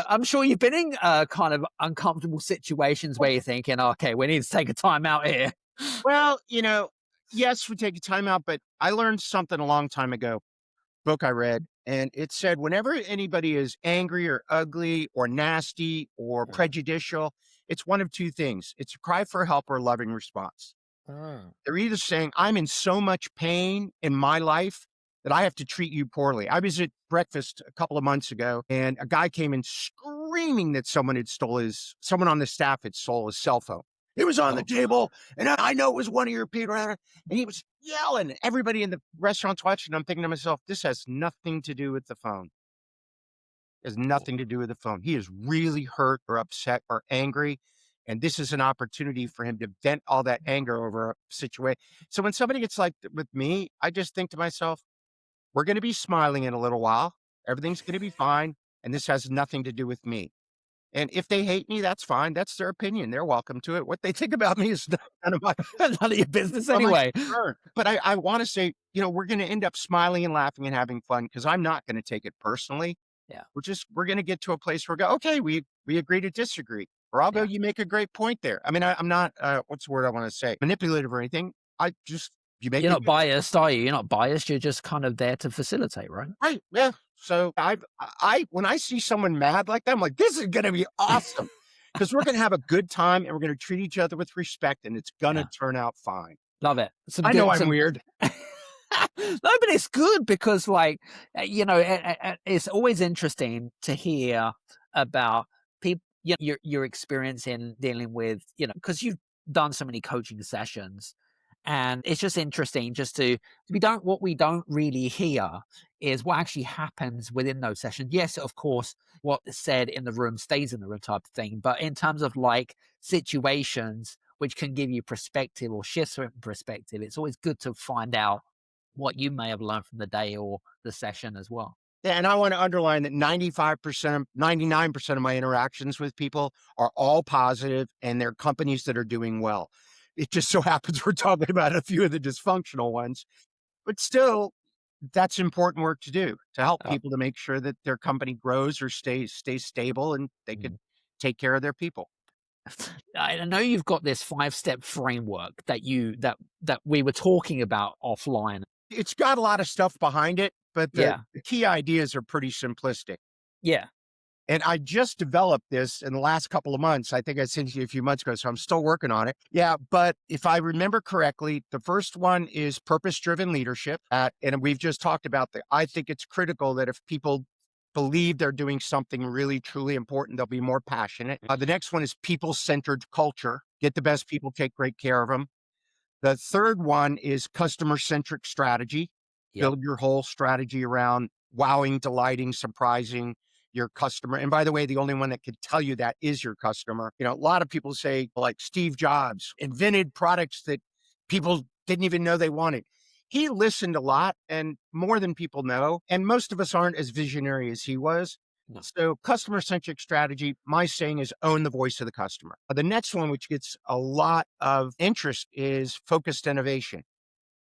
I'm sure you've been in kind of uncomfortable situations where you're thinking, okay, we need to take a time out here. Well, yes, we take a time out, but I learned something a long time ago, book I read, and it said whenever anybody is angry or ugly or nasty or prejudicial, it's one of two things. It's a cry for help or a loving response. They're either saying, I'm in so much pain in my life that I have to treat you poorly. I was at breakfast a couple of months ago and a guy came in screaming that someone on the staff had stole his cell phone. It was on the table and I know it was one of your people. And he was yelling. Everybody in the restaurant's watching. I'm thinking to myself, this has nothing to do with the phone. It has nothing to do with the phone. He is really hurt or upset or angry. And this is an opportunity for him to vent all that anger over a situation. So when somebody gets like with me, I just think to myself, we're going to be smiling in a little while. Everything's going to be fine. And this has nothing to do with me. And if they hate me, that's fine. That's their opinion. They're welcome to it. What they think about me is none of none of your business anyway. But I want to say, we're going to end up smiling and laughing and having fun because I'm not going to take it personally. Yeah. We're going to get to a place where we go, okay, we agree to disagree. Or I'll go, you make a great point there. I mean, I'm not, what's the word I want to say? Manipulative or anything. You're not biased, are you? You're not biased. You're just kind of there to facilitate, right? Right. Yeah. So when I see someone mad like that, I'm like, this is going to be awesome because we're going to have a good time and we're going to treat each other with respect and it's going to turn out fine. Love it. I know I'm weird. No, but it's good because it's always interesting to hear about people, your experience in dealing with, because you've done so many coaching sessions. And it's just interesting what we don't really hear is what actually happens within those sessions. Yes, of course, what's said in the room stays in the room type of thing. But in terms of like situations which can give you perspective or shifts in perspective, it's always good to find out what you may have learned from the day or the session as well. Yeah, and I want to underline that 99% of my interactions with people are all positive and they're companies that are doing well. It just so happens we're talking about a few of the dysfunctional ones, but still, that's important work to do to help people to make sure that their company grows or stays stable and they can take care of their people. I know you've got this 5-step framework that we were talking about offline. It's got a lot of stuff behind it, but the key ideas are pretty simplistic. Yeah. And I just developed this in the last couple of months. I think I sent you a few months ago, so I'm still working on it. Yeah, but if I remember correctly, the first one is purpose-driven leadership. And we've just talked about that. I think it's critical that if people believe they're doing something really, truly important, they'll be more passionate. The next one is people-centered culture. Get the best people, take great care of them. The third one is customer-centric strategy. Build your whole strategy around wowing, delighting, surprising your customer. And by the way, the only one that can tell you that is your customer. A lot of people say like Steve Jobs invented products that people didn't even know they wanted. He listened a lot and more than people know. And most of us aren't as visionary as he was. No. So customer-centric strategy, my saying is own the voice of the customer. The next one, which gets a lot of interest, is focused innovation.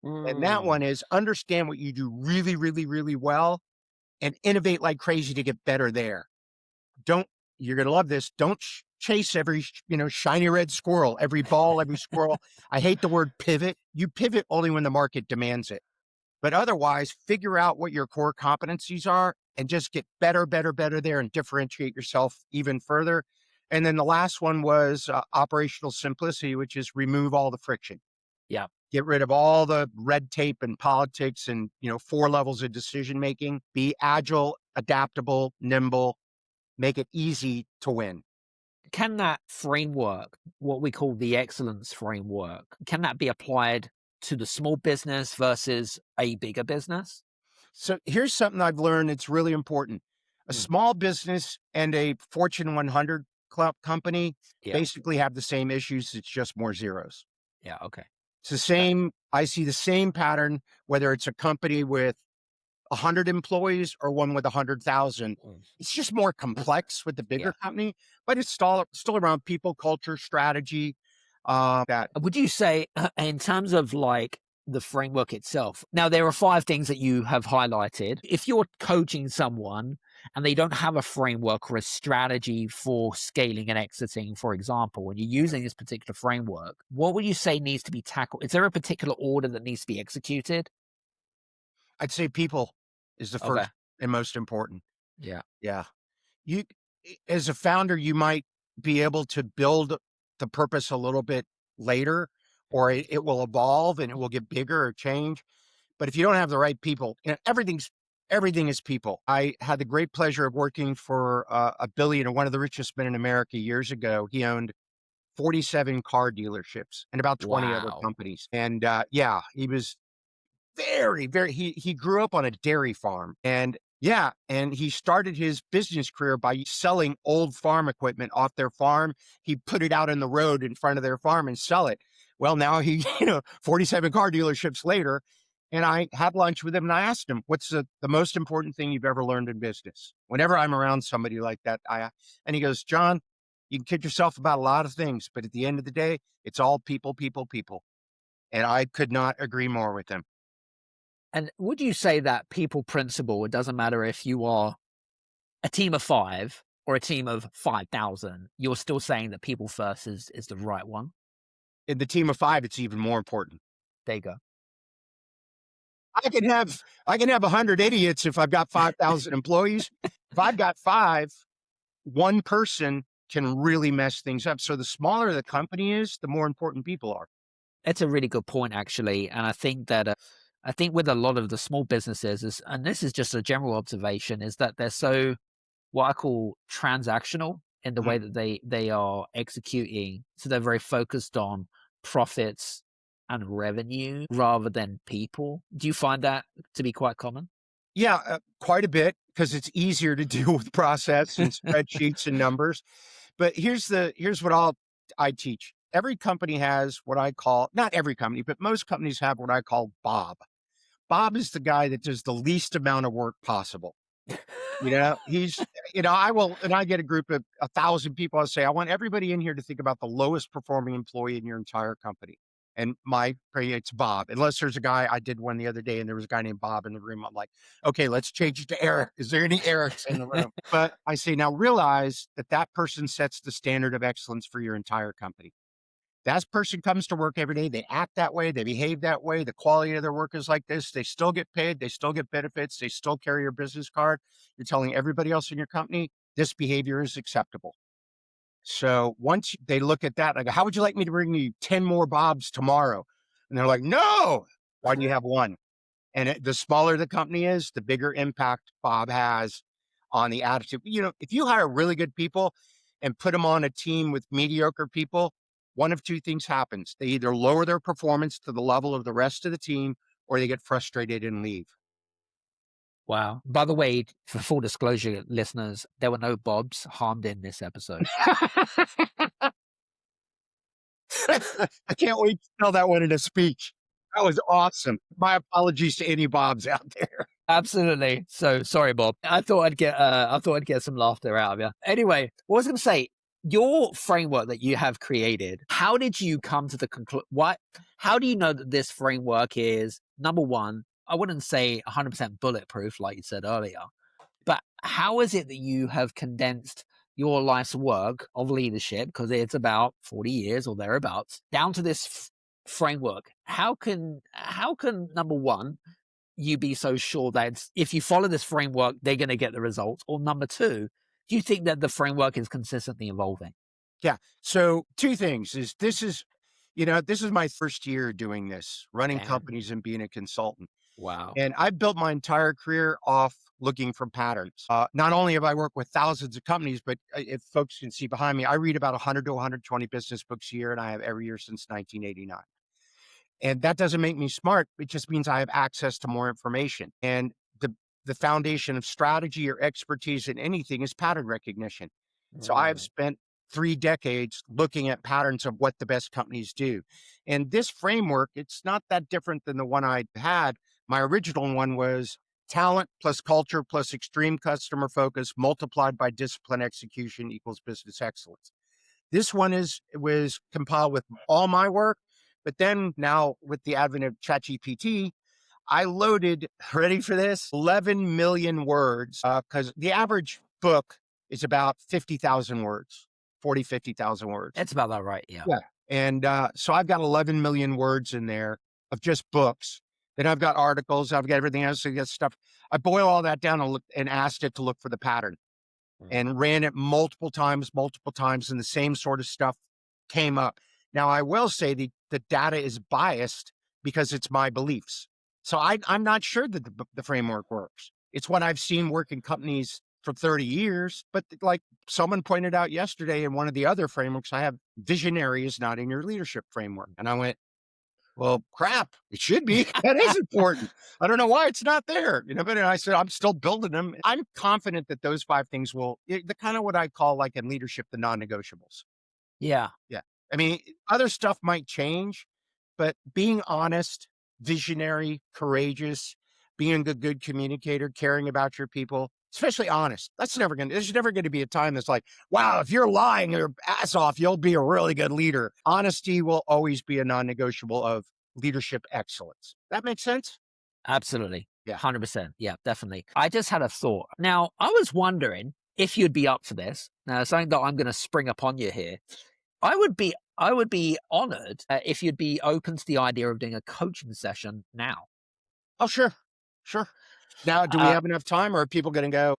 And that one is understand what you do really, really, really well and innovate like crazy to get better there. You're going to love this. Don't chase every, shiny red squirrel, every ball, every squirrel. I hate the word pivot. You pivot only when the market demands it. But otherwise, figure out what your core competencies are and just get better there and differentiate yourself even further. And then the last one was operational simplicity, which is remove all the friction. Yeah. Get rid of all the red tape and politics and, 4 levels of decision making. Be agile, adaptable, nimble, make it easy to win. Can that framework, what we call the excellence framework, can that be applied to the small business versus a bigger business? So here's something I've learned that's really important. A small business and a Fortune 100 company Yeah. basically have the same issues. It's just more zeros. Yeah. Okay. It's the same. I see the same pattern, whether it's a company with 100 employees or one with 100,000. It's just more complex with the bigger company, but it's still around people, culture, strategy. That Would you say, in terms of like the framework itself, now there are 5 things that you have highlighted. If you're coaching someone and they don't have a framework or a strategy for scaling and exiting, for example, and you're using this particular framework, what would you say needs to be tackled? Is there a particular order that needs to be executed? I'd say people is the first and most important. Yeah. Yeah. You, as a founder, you might be able to build the purpose a little bit later, or it will evolve and it will get bigger or change. But if you don't have the right people, everything is people. I had the great pleasure of working for a billionaire, one of the richest men in America years ago. He owned 47 car dealerships and about 20 other companies. And he was he grew up on a dairy farm, and he started his business career by selling old farm equipment off their farm. He put it out in the road in front of their farm and sell it. Well, now he, 47 car dealerships later, and I had lunch with him and I asked him, what's the most important thing you've ever learned in business? Whenever I'm around somebody like that, and he goes, John, you can kid yourself about a lot of things, but at the end of the day, it's all people, people, people. And I could not agree more with him. And would you say that people principle, it doesn't matter if you are a team of 5 or a team of 5,000, you're still saying that people first is the right one? In the team of 5, it's even more important. There you go. I can have 100 idiots if I've got 5,000 employees. If I've got 5, one person can really mess things up. So the smaller the company is, the more important people are. That's a really good point, actually. And I think that I think with a lot of the small businesses, and this is just a general observation, is that they're so what I call transactional in the way that they are executing. So they're very focused on profits and revenue rather than people. Do you find that to be quite common? Yeah, quite a bit, because it's easier to deal with process and spreadsheets and numbers. But here's what I teach. Every company has what I call, not every company, but most companies have what I call Bob. Bob is the guy that does the least amount of work possible. He's, I get a group of 1,000 people. I say, I want everybody in here to think about the lowest performing employee in your entire company. And it's Bob, unless there's a guy, I did one the other day and there was a guy named Bob in the room. I'm like, okay, let's change it to Eric. Is there any Erics in the room? But I say, now realize that person sets the standard of excellence for your entire company. That person comes to work every day. They act that way. They behave that way. The quality of their work is like this. They still get paid. They still get benefits. They still carry your business card. You're telling everybody else in your company, this behavior is acceptable. So once they look at that, I go, how would you like me to bring you 10 more Bobs tomorrow? And they're like, no. Why do you have one? And the smaller the company is, the bigger impact Bob has on the attitude. If you hire really good people and put them on a team with mediocre people, one of 2 things happens. They either lower their performance to the level of the rest of the team, or they get frustrated and leave. Wow. By the way, for full disclosure, listeners, there were no Bobs harmed in this episode. I can't wait to tell that one in a speech. That was awesome. My apologies to any Bobs out there. Absolutely. So sorry, Bob. I thought I'd get some laughter out of you. Anyway, what I was going to say, your framework that you have created, how did you come to the conclusion? How do you know that this framework is, number one, I wouldn't say 100% bulletproof, like you said earlier, but how is it that you have condensed your life's work of leadership, because it's about 40 years or thereabouts, down to this framework? How can number one, you be so sure that if you follow this framework, they're going to get the results? Or number two, do you think that the framework is consistently evolving? Yeah. So 2 things is, This is my first year doing this, running Damn. companies and being a consultant. Wow. And I've built my entire career off looking for patterns. Not only have I worked with thousands of companies, but if folks can see behind me, I read about 100 to 120 business books a year, and I have every year since 1989. And that doesn't make me smart. It just means I have access to more information. And the foundation of strategy or expertise in anything is pattern recognition. So I have Mm. spent 3 decades looking at patterns of what the best companies do. And this framework, it's not that different than the one I had. My original one was talent plus culture plus extreme customer focus multiplied by discipline execution equals business excellence. This one was compiled with all my work, but then now with the advent of ChatGPT, I loaded, ready for this, 11 million words, because the average book is about 50,000 words, 50,000 words. It's about that right. Yeah. Yeah. And so I've got 11 million words in there of just books. Then I've got articles, I've got everything else, I've got stuff. I boil all that down and asked it to look for the pattern and ran it multiple times, and the same sort of stuff came up. Now, I will say the data is biased because it's my beliefs. So I'm not sure that the framework works. It's what I've seen work in companies for 30 years. But like someone pointed out yesterday in one of the other frameworks, I have visionary is not in your leadership framework. And I went, well, crap, it should be. That is important. I don't know why it's not there, but I said, I'm still building them. I'm confident that those 5 things the kind of what I call like in leadership, the non-negotiables. Yeah. Yeah. I mean, other stuff might change, but being honest, visionary, courageous, being a good communicator, caring about your people, especially honest. There's never going to be a time that's like, wow, if you're lying your ass off, you'll be a really good leader. Honesty will always be a non-negotiable of leadership excellence. That makes sense? Absolutely. Yeah. 100%. Yeah, definitely. I just had a thought. Now, I was wondering if you'd be up for this. Now, something that I'm going to spring upon you here. I would be honored if you'd be open to the idea of doing a coaching session now. Oh, sure. Sure. Now, do we have enough time or are people going to go?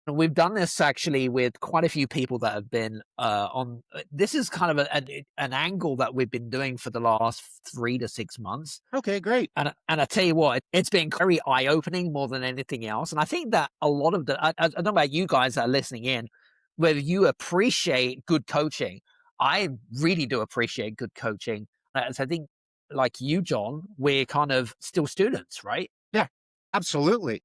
We've done this actually with quite a few people that have been on. This is kind of an angle that we've been doing for the last 3 to 6 months. Okay, great. And I tell you what, it's been very eye-opening more than anything else. And I think that a lot of I don't know about you guys that are listening in, whether you appreciate good coaching. I really do appreciate good coaching. So I think, like you, John, we're kind of still students, right? Yeah, absolutely.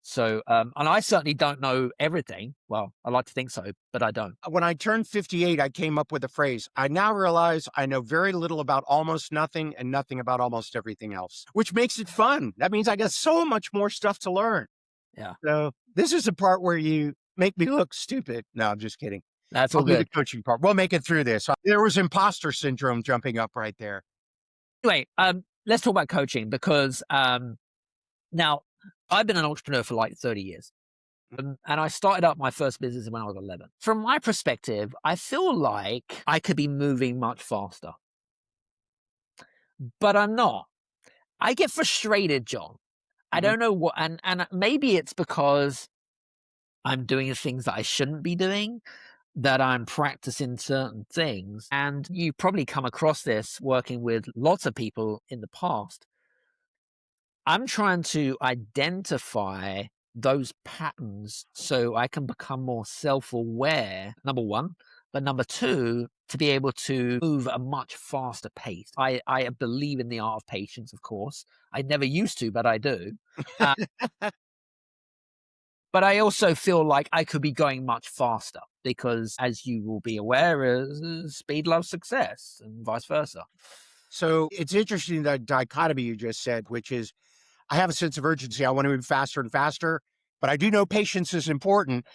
So, and I certainly don't know everything. Well, I like to think so, but I don't. When I turned 58, I came up with a phrase. I now realize I know very little about almost nothing and nothing about almost everything else, which makes it fun. That means I got so much more stuff to learn. Yeah. So this is the part where you make me look stupid. No, I'm just kidding. That's all I'll do the good. coaching part. We'll make it through this. There was imposter syndrome jumping up right there. Anyway, let's talk about coaching because now I've been an entrepreneur for like 30 years. And I started up my first business when I was 11. From my perspective, I feel like I could be moving much faster. But I'm not. I get frustrated, John. I don't know what, and maybe it's because I'm doing the things that I shouldn't be doing, that I'm practicing certain things. And you probably come across this working with lots of people in the past. I'm trying to identify those patterns so I can become more self-aware, number one. But number two, to be able to move at a much faster pace. I believe in the art of patience, of course. I never used to, but I do. But I also feel like I could be going much faster because, as you will be aware, speed loves success and vice versa. So it's interesting, the dichotomy you just said, which is I have a sense of urgency. I want to move faster and faster, but I do know patience is important,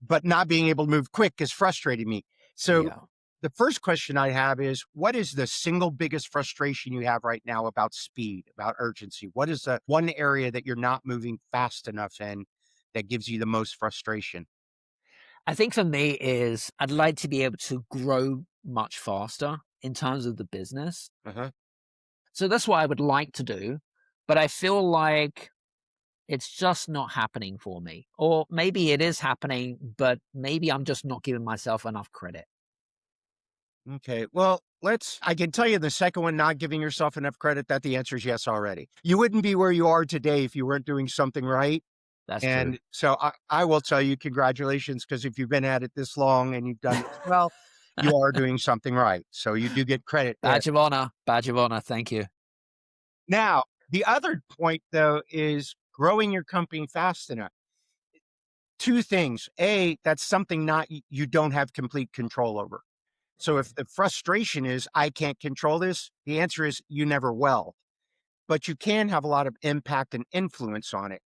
but not being able to move quick is frustrating me. So Yeah. the first question I have is, what is the single biggest frustration you have right now about speed, about urgency? What is the one area that you're not moving fast enough in that gives you the most frustration? I think for me is I'd like to be able to grow much faster in terms of the business. Uh-huh. So that's what I would like to do. But I feel like it's just not happening for me. Or maybe it is happening, but maybe I'm just not giving myself enough credit. Okay. Well, I can tell you the second one, not giving yourself enough credit, that the answer is yes already. You wouldn't be where you are today if you weren't doing something right. That's true. And so I will tell you, congratulations, because if you've been at it this long and you've done this well, you are doing something right. So you do get credit there. Badge of honor. Badge of honor. Thank you. Now, the other point, though, is growing your company fast enough. Two things. A, that's something not you don't have complete control over. So if the frustration is, I can't control this, the answer is you never will. But you can have a lot of impact and influence on it.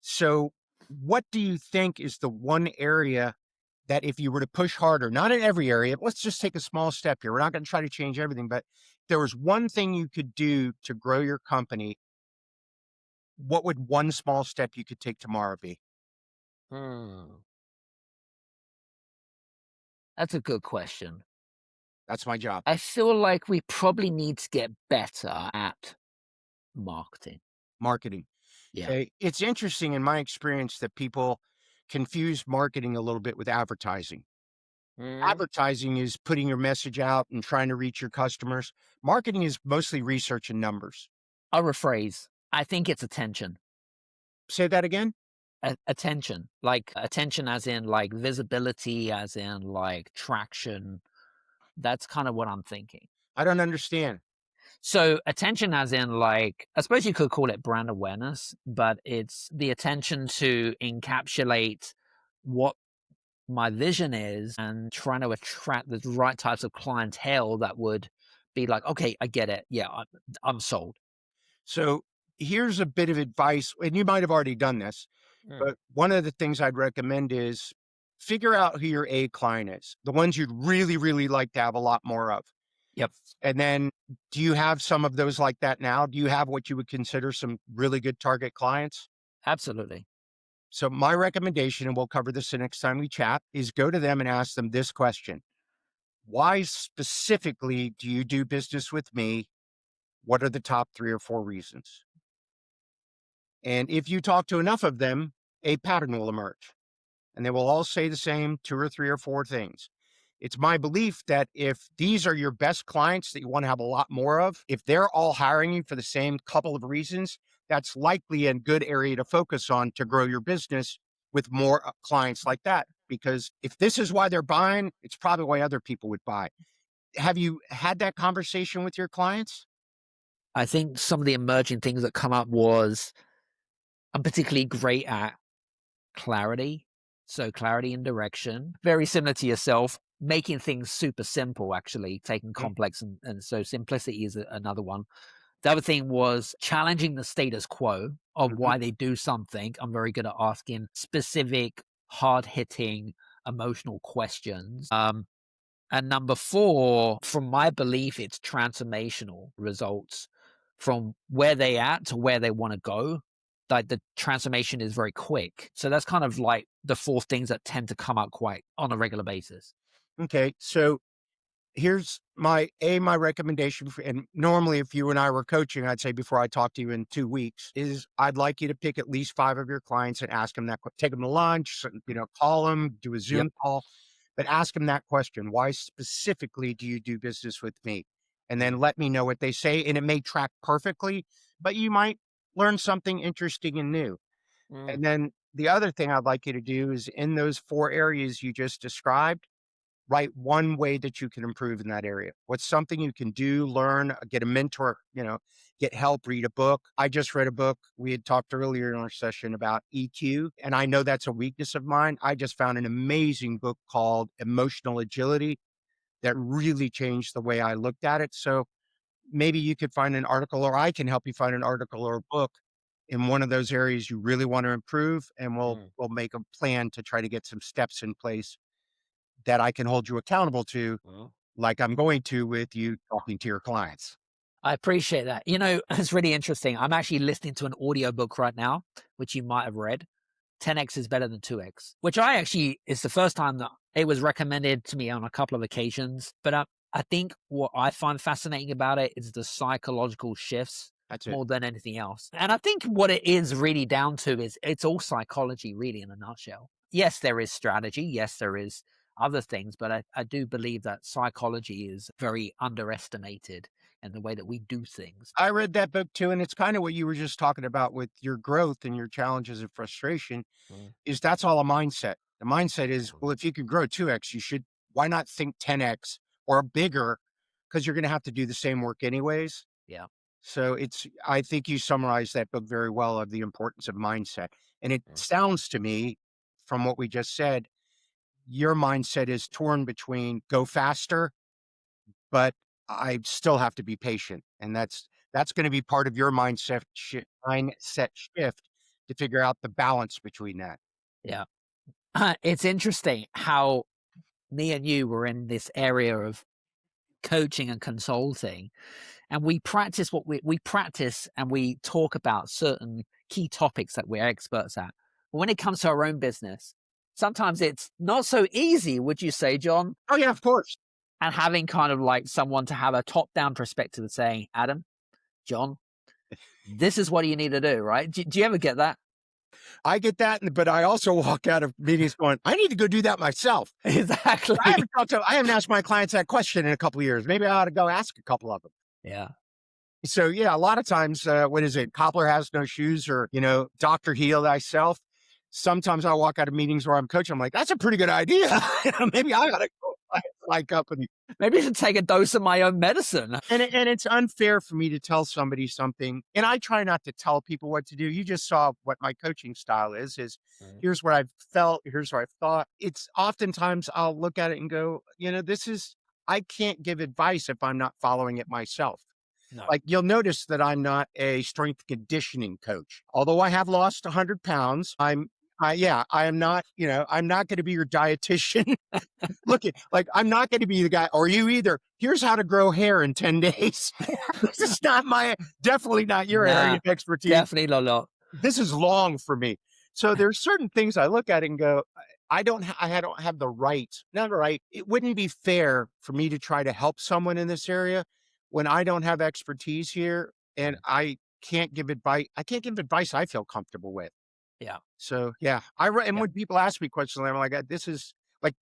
So what do you think is the one area that if you were to push harder, not in every area, let's just take a small step here. We're not going to try to change everything, but if there was one thing you could do to grow your company, what would one small step you could take tomorrow be? That's a good question. That's my job. I feel like we probably need to get better at marketing. Marketing. Yeah. Okay. It's interesting in my experience that people confuse marketing a little bit with advertising. Advertising is putting your message out and trying to reach your customers. Marketing is mostly research and numbers. I'll rephrase. I think it's attention. Say that again. Attention. Like attention as in like visibility, as in like traction. That's kind of what I'm thinking. I don't understand. So attention as in like, I suppose you could call it brand awareness, but it's the attention to encapsulate what my vision is and trying to attract the right types of clientele that would be like, okay, I get it. Yeah, I'm sold. So here's a bit of advice, and you might have already done this, but one of the things I'd recommend is figure out who your A client is, the ones you'd really, really like to have a lot more of. Yep. And then do you have some of those like that now? Do you have what you would consider some really good target clients? Absolutely. So my recommendation, and we'll cover this the next time we chat, is go to them and ask them this question. Why specifically do you do business with me? What are the top 3 or 4 reasons? And if you talk to enough of them, a pattern will emerge. And they will all say the same 2 or 3 or 4 things. It's my belief that if these are your best clients that you want to have a lot more of, if they're all hiring you for the same couple of reasons, that's likely a good area to focus on to grow your business with more clients like that. Because if this is why they're buying, it's probably why other people would buy. Have you had that conversation with your clients? I think some of the emerging things that come up was I'm particularly great at clarity. So clarity and direction, very similar to yourself, making things super simple, actually taking complex. And so simplicity is another one. The other thing was challenging the status quo of why they do something. I'm very good at asking specific, hard hitting, emotional questions. And number 4, from my belief, it's transformational results from where they at to where they want to go. Like the transformation is very quick. So that's kind of like the 4 things that tend to come up quite on a regular basis. Okay. So here's my recommendation and normally if you and I were coaching, I'd say before I talk to you in 2 weeks is I'd like you to pick at least 5 of your clients and ask them that, take them to lunch, call them, do a Zoom call, but ask them that question. Why specifically do you do business with me? And then let me know what they say. And it may track perfectly, but you might learn something interesting and new. And then the other thing I'd like you to do is in those 4 areas you just described, write one way that you can improve in that area. What's something you can do, learn, get a mentor, get help, read a book. I just read a book. We had talked earlier in our session about EQ, and I know that's a weakness of mine. I just found an amazing book called Emotional Agility that really changed the way I looked at it. So maybe you could find an article, or I can help you find an article or a book in one of those areas you really want to improve, and we'll make a plan to try to get some steps in place that I can hold you accountable to, like I'm going to with you talking to your clients. I appreciate that. It's really interesting. I'm actually listening to an audiobook right now, which you might have read. 10x is better than 2x, which is the first time that it was recommended to me on a couple of occasions. But I think what I find fascinating about it is the psychological shifts more than anything else. And I think what it is really down to is it's all psychology, really, in a nutshell. Yes, there is strategy. Yes, there is other things, but I do believe that psychology is very underestimated in the way that we do things. I read that book too, and it's kind of what you were just talking about with your growth and your challenges and frustration. Mm, Is that's all a mindset. The mindset is, mm, well, if you could grow 2x, you should, why not think 10x or bigger? Because you're going to have to do the same work anyways. yeah. So I think you summarized that book very well of the importance of mindset. And it Mm, sounds to me, from what we just said, your mindset is torn between go faster, but I still have to be patient. And that's going to be part of your mindset shift to figure out the balance between that. yeah. It's interesting how me and you were in this area of coaching and consulting, and we practice what we practice, and we talk about certain key topics that we're experts at. But when it comes to our own business, sometimes it's not so easy, would you say, John? Oh yeah, of course. And having kind of like someone to have a top-down perspective of saying, Adam, John, this is what you need to do, right? Do you ever get that? I get that, but I also walk out of meetings going, I need to go do that myself. Exactly. I haven't asked my clients that question in a couple of years. Maybe I ought to go ask a couple of them. Yeah. So yeah, a lot of times, what is it? Cobbler has no shoes, or, Dr. Heal thyself. Sometimes I walk out of meetings where I'm coaching. I'm like, that's a pretty good idea. Maybe I ought to go find my company. Maybe I should take a dose of my own medicine. And it's unfair for me to tell somebody something. And I try not to tell people what to do. You just saw what my coaching style is Mm, here's what I've felt. Here's what I've thought. It's oftentimes I'll look at it and go, I can't give advice if I'm not following it myself. no. Like you'll notice that I'm not a strength conditioning coach. Although I have lost 100 pounds, I am not, I'm not going to be your dietitian. I'm not going to be the guy, or you either. Here's how to grow hair in 10 days. This is definitely not your area of expertise. Definitely not. This is long for me. So there's certain things I look at and go, I don't have the right, not right. It wouldn't be fair for me to try to help someone in this area when I don't have expertise here and I can't give advice. I can't give advice I feel comfortable with. Yeah. So yeah, when people ask me questions, I'm like, this is like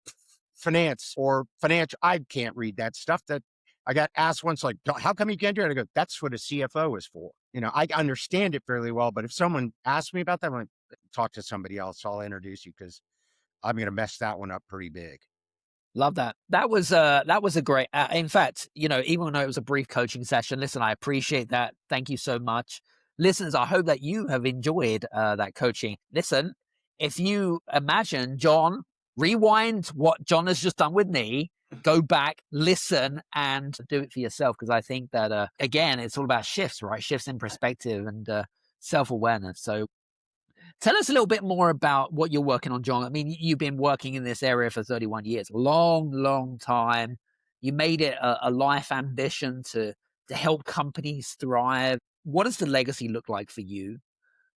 finance or financial. I can't read that stuff. That I got asked once, like, how come you can't do it? I go, that's what a CFO is for. I understand it fairly well, but if someone asks me about that, I'm like, talk to somebody else. I'll introduce you because I'm going to mess that one up pretty big. Love that. That was a great, in fact, even though it was a brief coaching session, listen, I appreciate that. Thank you so much. Listeners, I hope that you have enjoyed that coaching. Listen, if you imagine John, rewind what John has just done with me, go back, listen, and do it for yourself. Because I think that, again, it's all about shifts, right? Shifts in perspective and self-awareness. So tell us a little bit more about what you're working on, John. I mean, you've been working in this area for 31 years, long, long time. You made it a life ambition to help companies thrive. What does the legacy look like for you?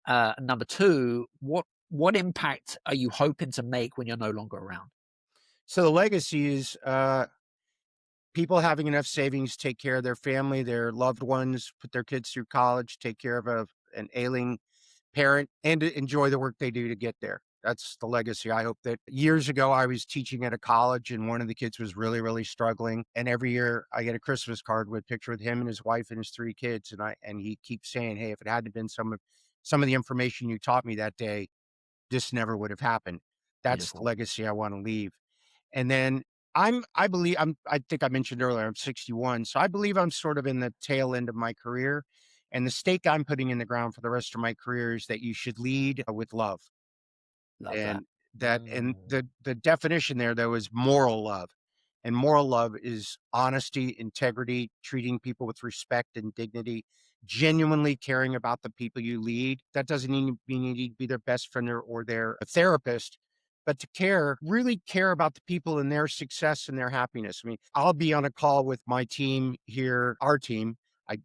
Number two, what impact are you hoping to make when you're no longer around? So the legacy is people having enough savings, to take care of their family, their loved ones, put their kids through college, take care of an ailing parent, and to enjoy the work they do to get there. That's the legacy. I hope that years ago I was teaching at a college and one of the kids was really, really struggling. And every year I get a Christmas card with a picture with him and his wife and his 3 kids. And he keeps saying, hey, if it hadn't been some of the information you taught me that day, this never would have happened. That's Beautiful. the legacy I want to leave. And then I think I mentioned earlier, I'm 61. So I believe I'm sort of in the tail end of my career. And the stake I'm putting in the ground for the rest of my career is that you should lead with love. Love And that. the definition there though is moral love. And moral love is honesty, integrity, treating people with respect and dignity, genuinely caring about the people you lead. That doesn't mean you need to be their best friend or their therapist, but to really care about the people and their success and their happiness. I mean, I'll be on a call with my team here, our team. I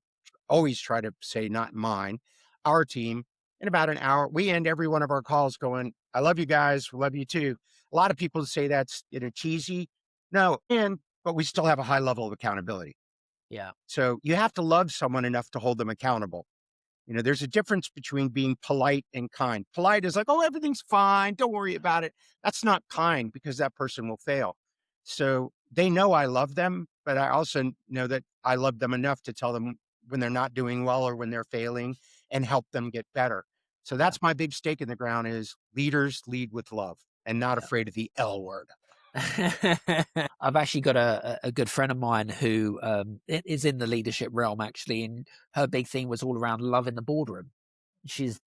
always try to say not mine, our team. In about an hour, we end every one of our calls going, I love you guys. We love you too. A lot of people say that's cheesy. No, but we still have a high level of accountability. Yeah. So you have to love someone enough to hold them accountable. There's a difference between being polite and kind. Polite is like, oh, everything's fine. Don't worry about it. That's not kind because that person will fail. So they know I love them, but I also know that I love them enough to tell them when they're not doing well or when they're failing and help them get better. So Yeah. that's my big stake in the ground is leaders lead with love and not Yeah. afraid of the L word. I've actually got a good friend of mine who is in the leadership realm, actually, and her big thing was all around love in the boardroom. She's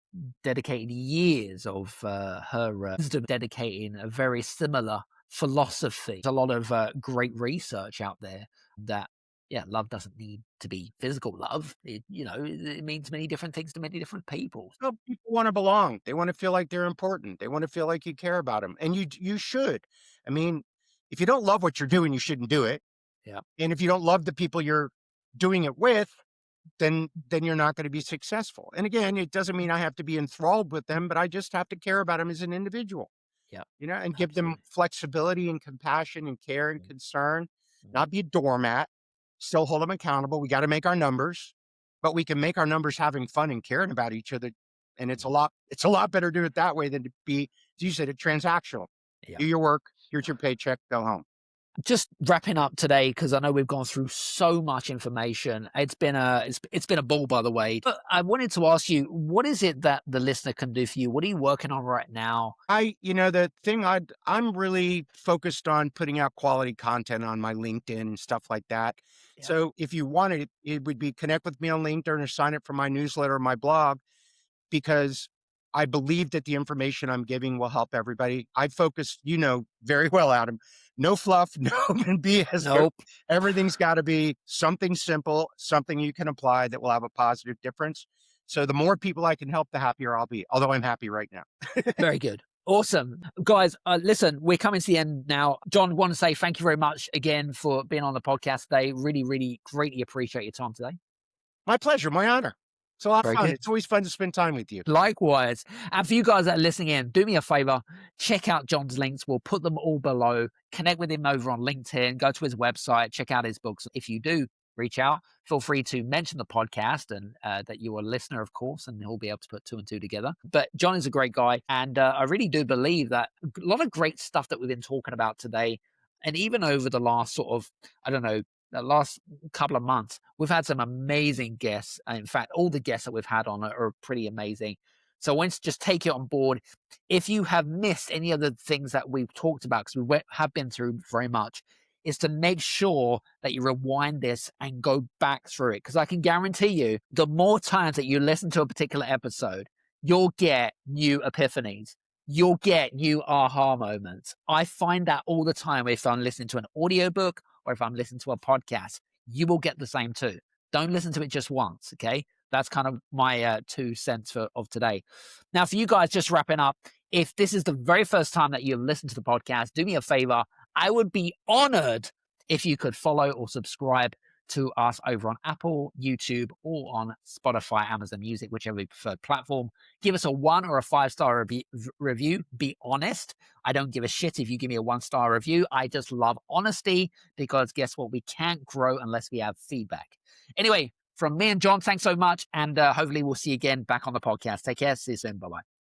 dedicated years of her wisdom, dedicating a very similar philosophy. There's a lot of great research out there that, yeah, love doesn't need to be physical love. It means many different things to many different people. Well, people want to belong. They want to feel like they're important. They want to feel like you care about them, and you should. I mean, if you don't love what you're doing, you shouldn't do it. Yeah. And if you don't love the people you're doing it with, then you're not going to be successful. And again, it doesn't mean I have to be enthralled with them, but I just have to care about them as an individual. Yeah. And give them Absolutely. flexibility and compassion and care and Mm, concern, mm, not be a doormat, still hold them accountable. We got to make our numbers, but we can make our numbers having fun and caring about each other. And it's mm. a lot better to do it that way than to be, as you said, a transactional. Yeah. Do your work, here's your paycheck, go home. Just wrapping up today, because I know we've gone through so much information. It's been a ball, by the way. But I wanted to ask you, what is it that the listener can do for you? What are you working on right now? The thing I'm really focused on putting out quality content on my LinkedIn and stuff like that. Yeah. So if you wanted, it would be connect with me on LinkedIn or sign up for my newsletter or my blog, because I believe that the information I'm giving will help everybody. I focus, very well, Adam, no fluff, no BS. Nope. Everything's got to be something simple, something you can apply that will have a positive difference. So the more people I can help, the happier I'll be, although I'm happy right now. Very good. Awesome. Guys, listen, we're coming to the end now. John, I want to say thank you very much again for being on the podcast today. Really, really greatly appreciate your time today. My pleasure, my honor. It's a lot of Very fun. good. It's always fun to spend time with you. Likewise. And for you guys that are listening in, do me a favor, check out John's links. We'll put them all below. Connect with him over on LinkedIn. Go to his website. Check out his books. If you do reach out, feel free to mention the podcast and that you're a listener, of course, and he'll be able to put 2 and 2 together. But John is a great guy. And I really do believe that a lot of great stuff that we've been talking about today, and even over the last sort of, the last couple of months, we've had some amazing guests. In fact, all the guests that we've had on are pretty amazing. So I want to just take it on board. If you have missed any of the things that we've talked about, because we have been through very much, is to make sure that you rewind this and go back through it. Because I can guarantee you, the more times that you listen to a particular episode, you'll get new epiphanies. You'll get new aha moments. I find that all the time if I'm listening to an audiobook or if I'm listening to a podcast, you will get the same too. Don't listen to it just once, okay? That's kind of my 2 cents of today. Now, for you guys, just wrapping up, if this is the very first time that you've listened to the podcast, do me a favor. I would be honored if you could follow or subscribe to us over on Apple, YouTube, or on Spotify, Amazon Music, whichever preferred platform. Give us a 1 or a 5-star review. Be honest. I don't give a shit if you give me a 1-star review. I just love honesty, because guess what? We can't grow unless we have feedback. Anyway, from me and John, thanks so much. And hopefully we'll see you again back on the podcast. Take care. See you soon. Bye-bye.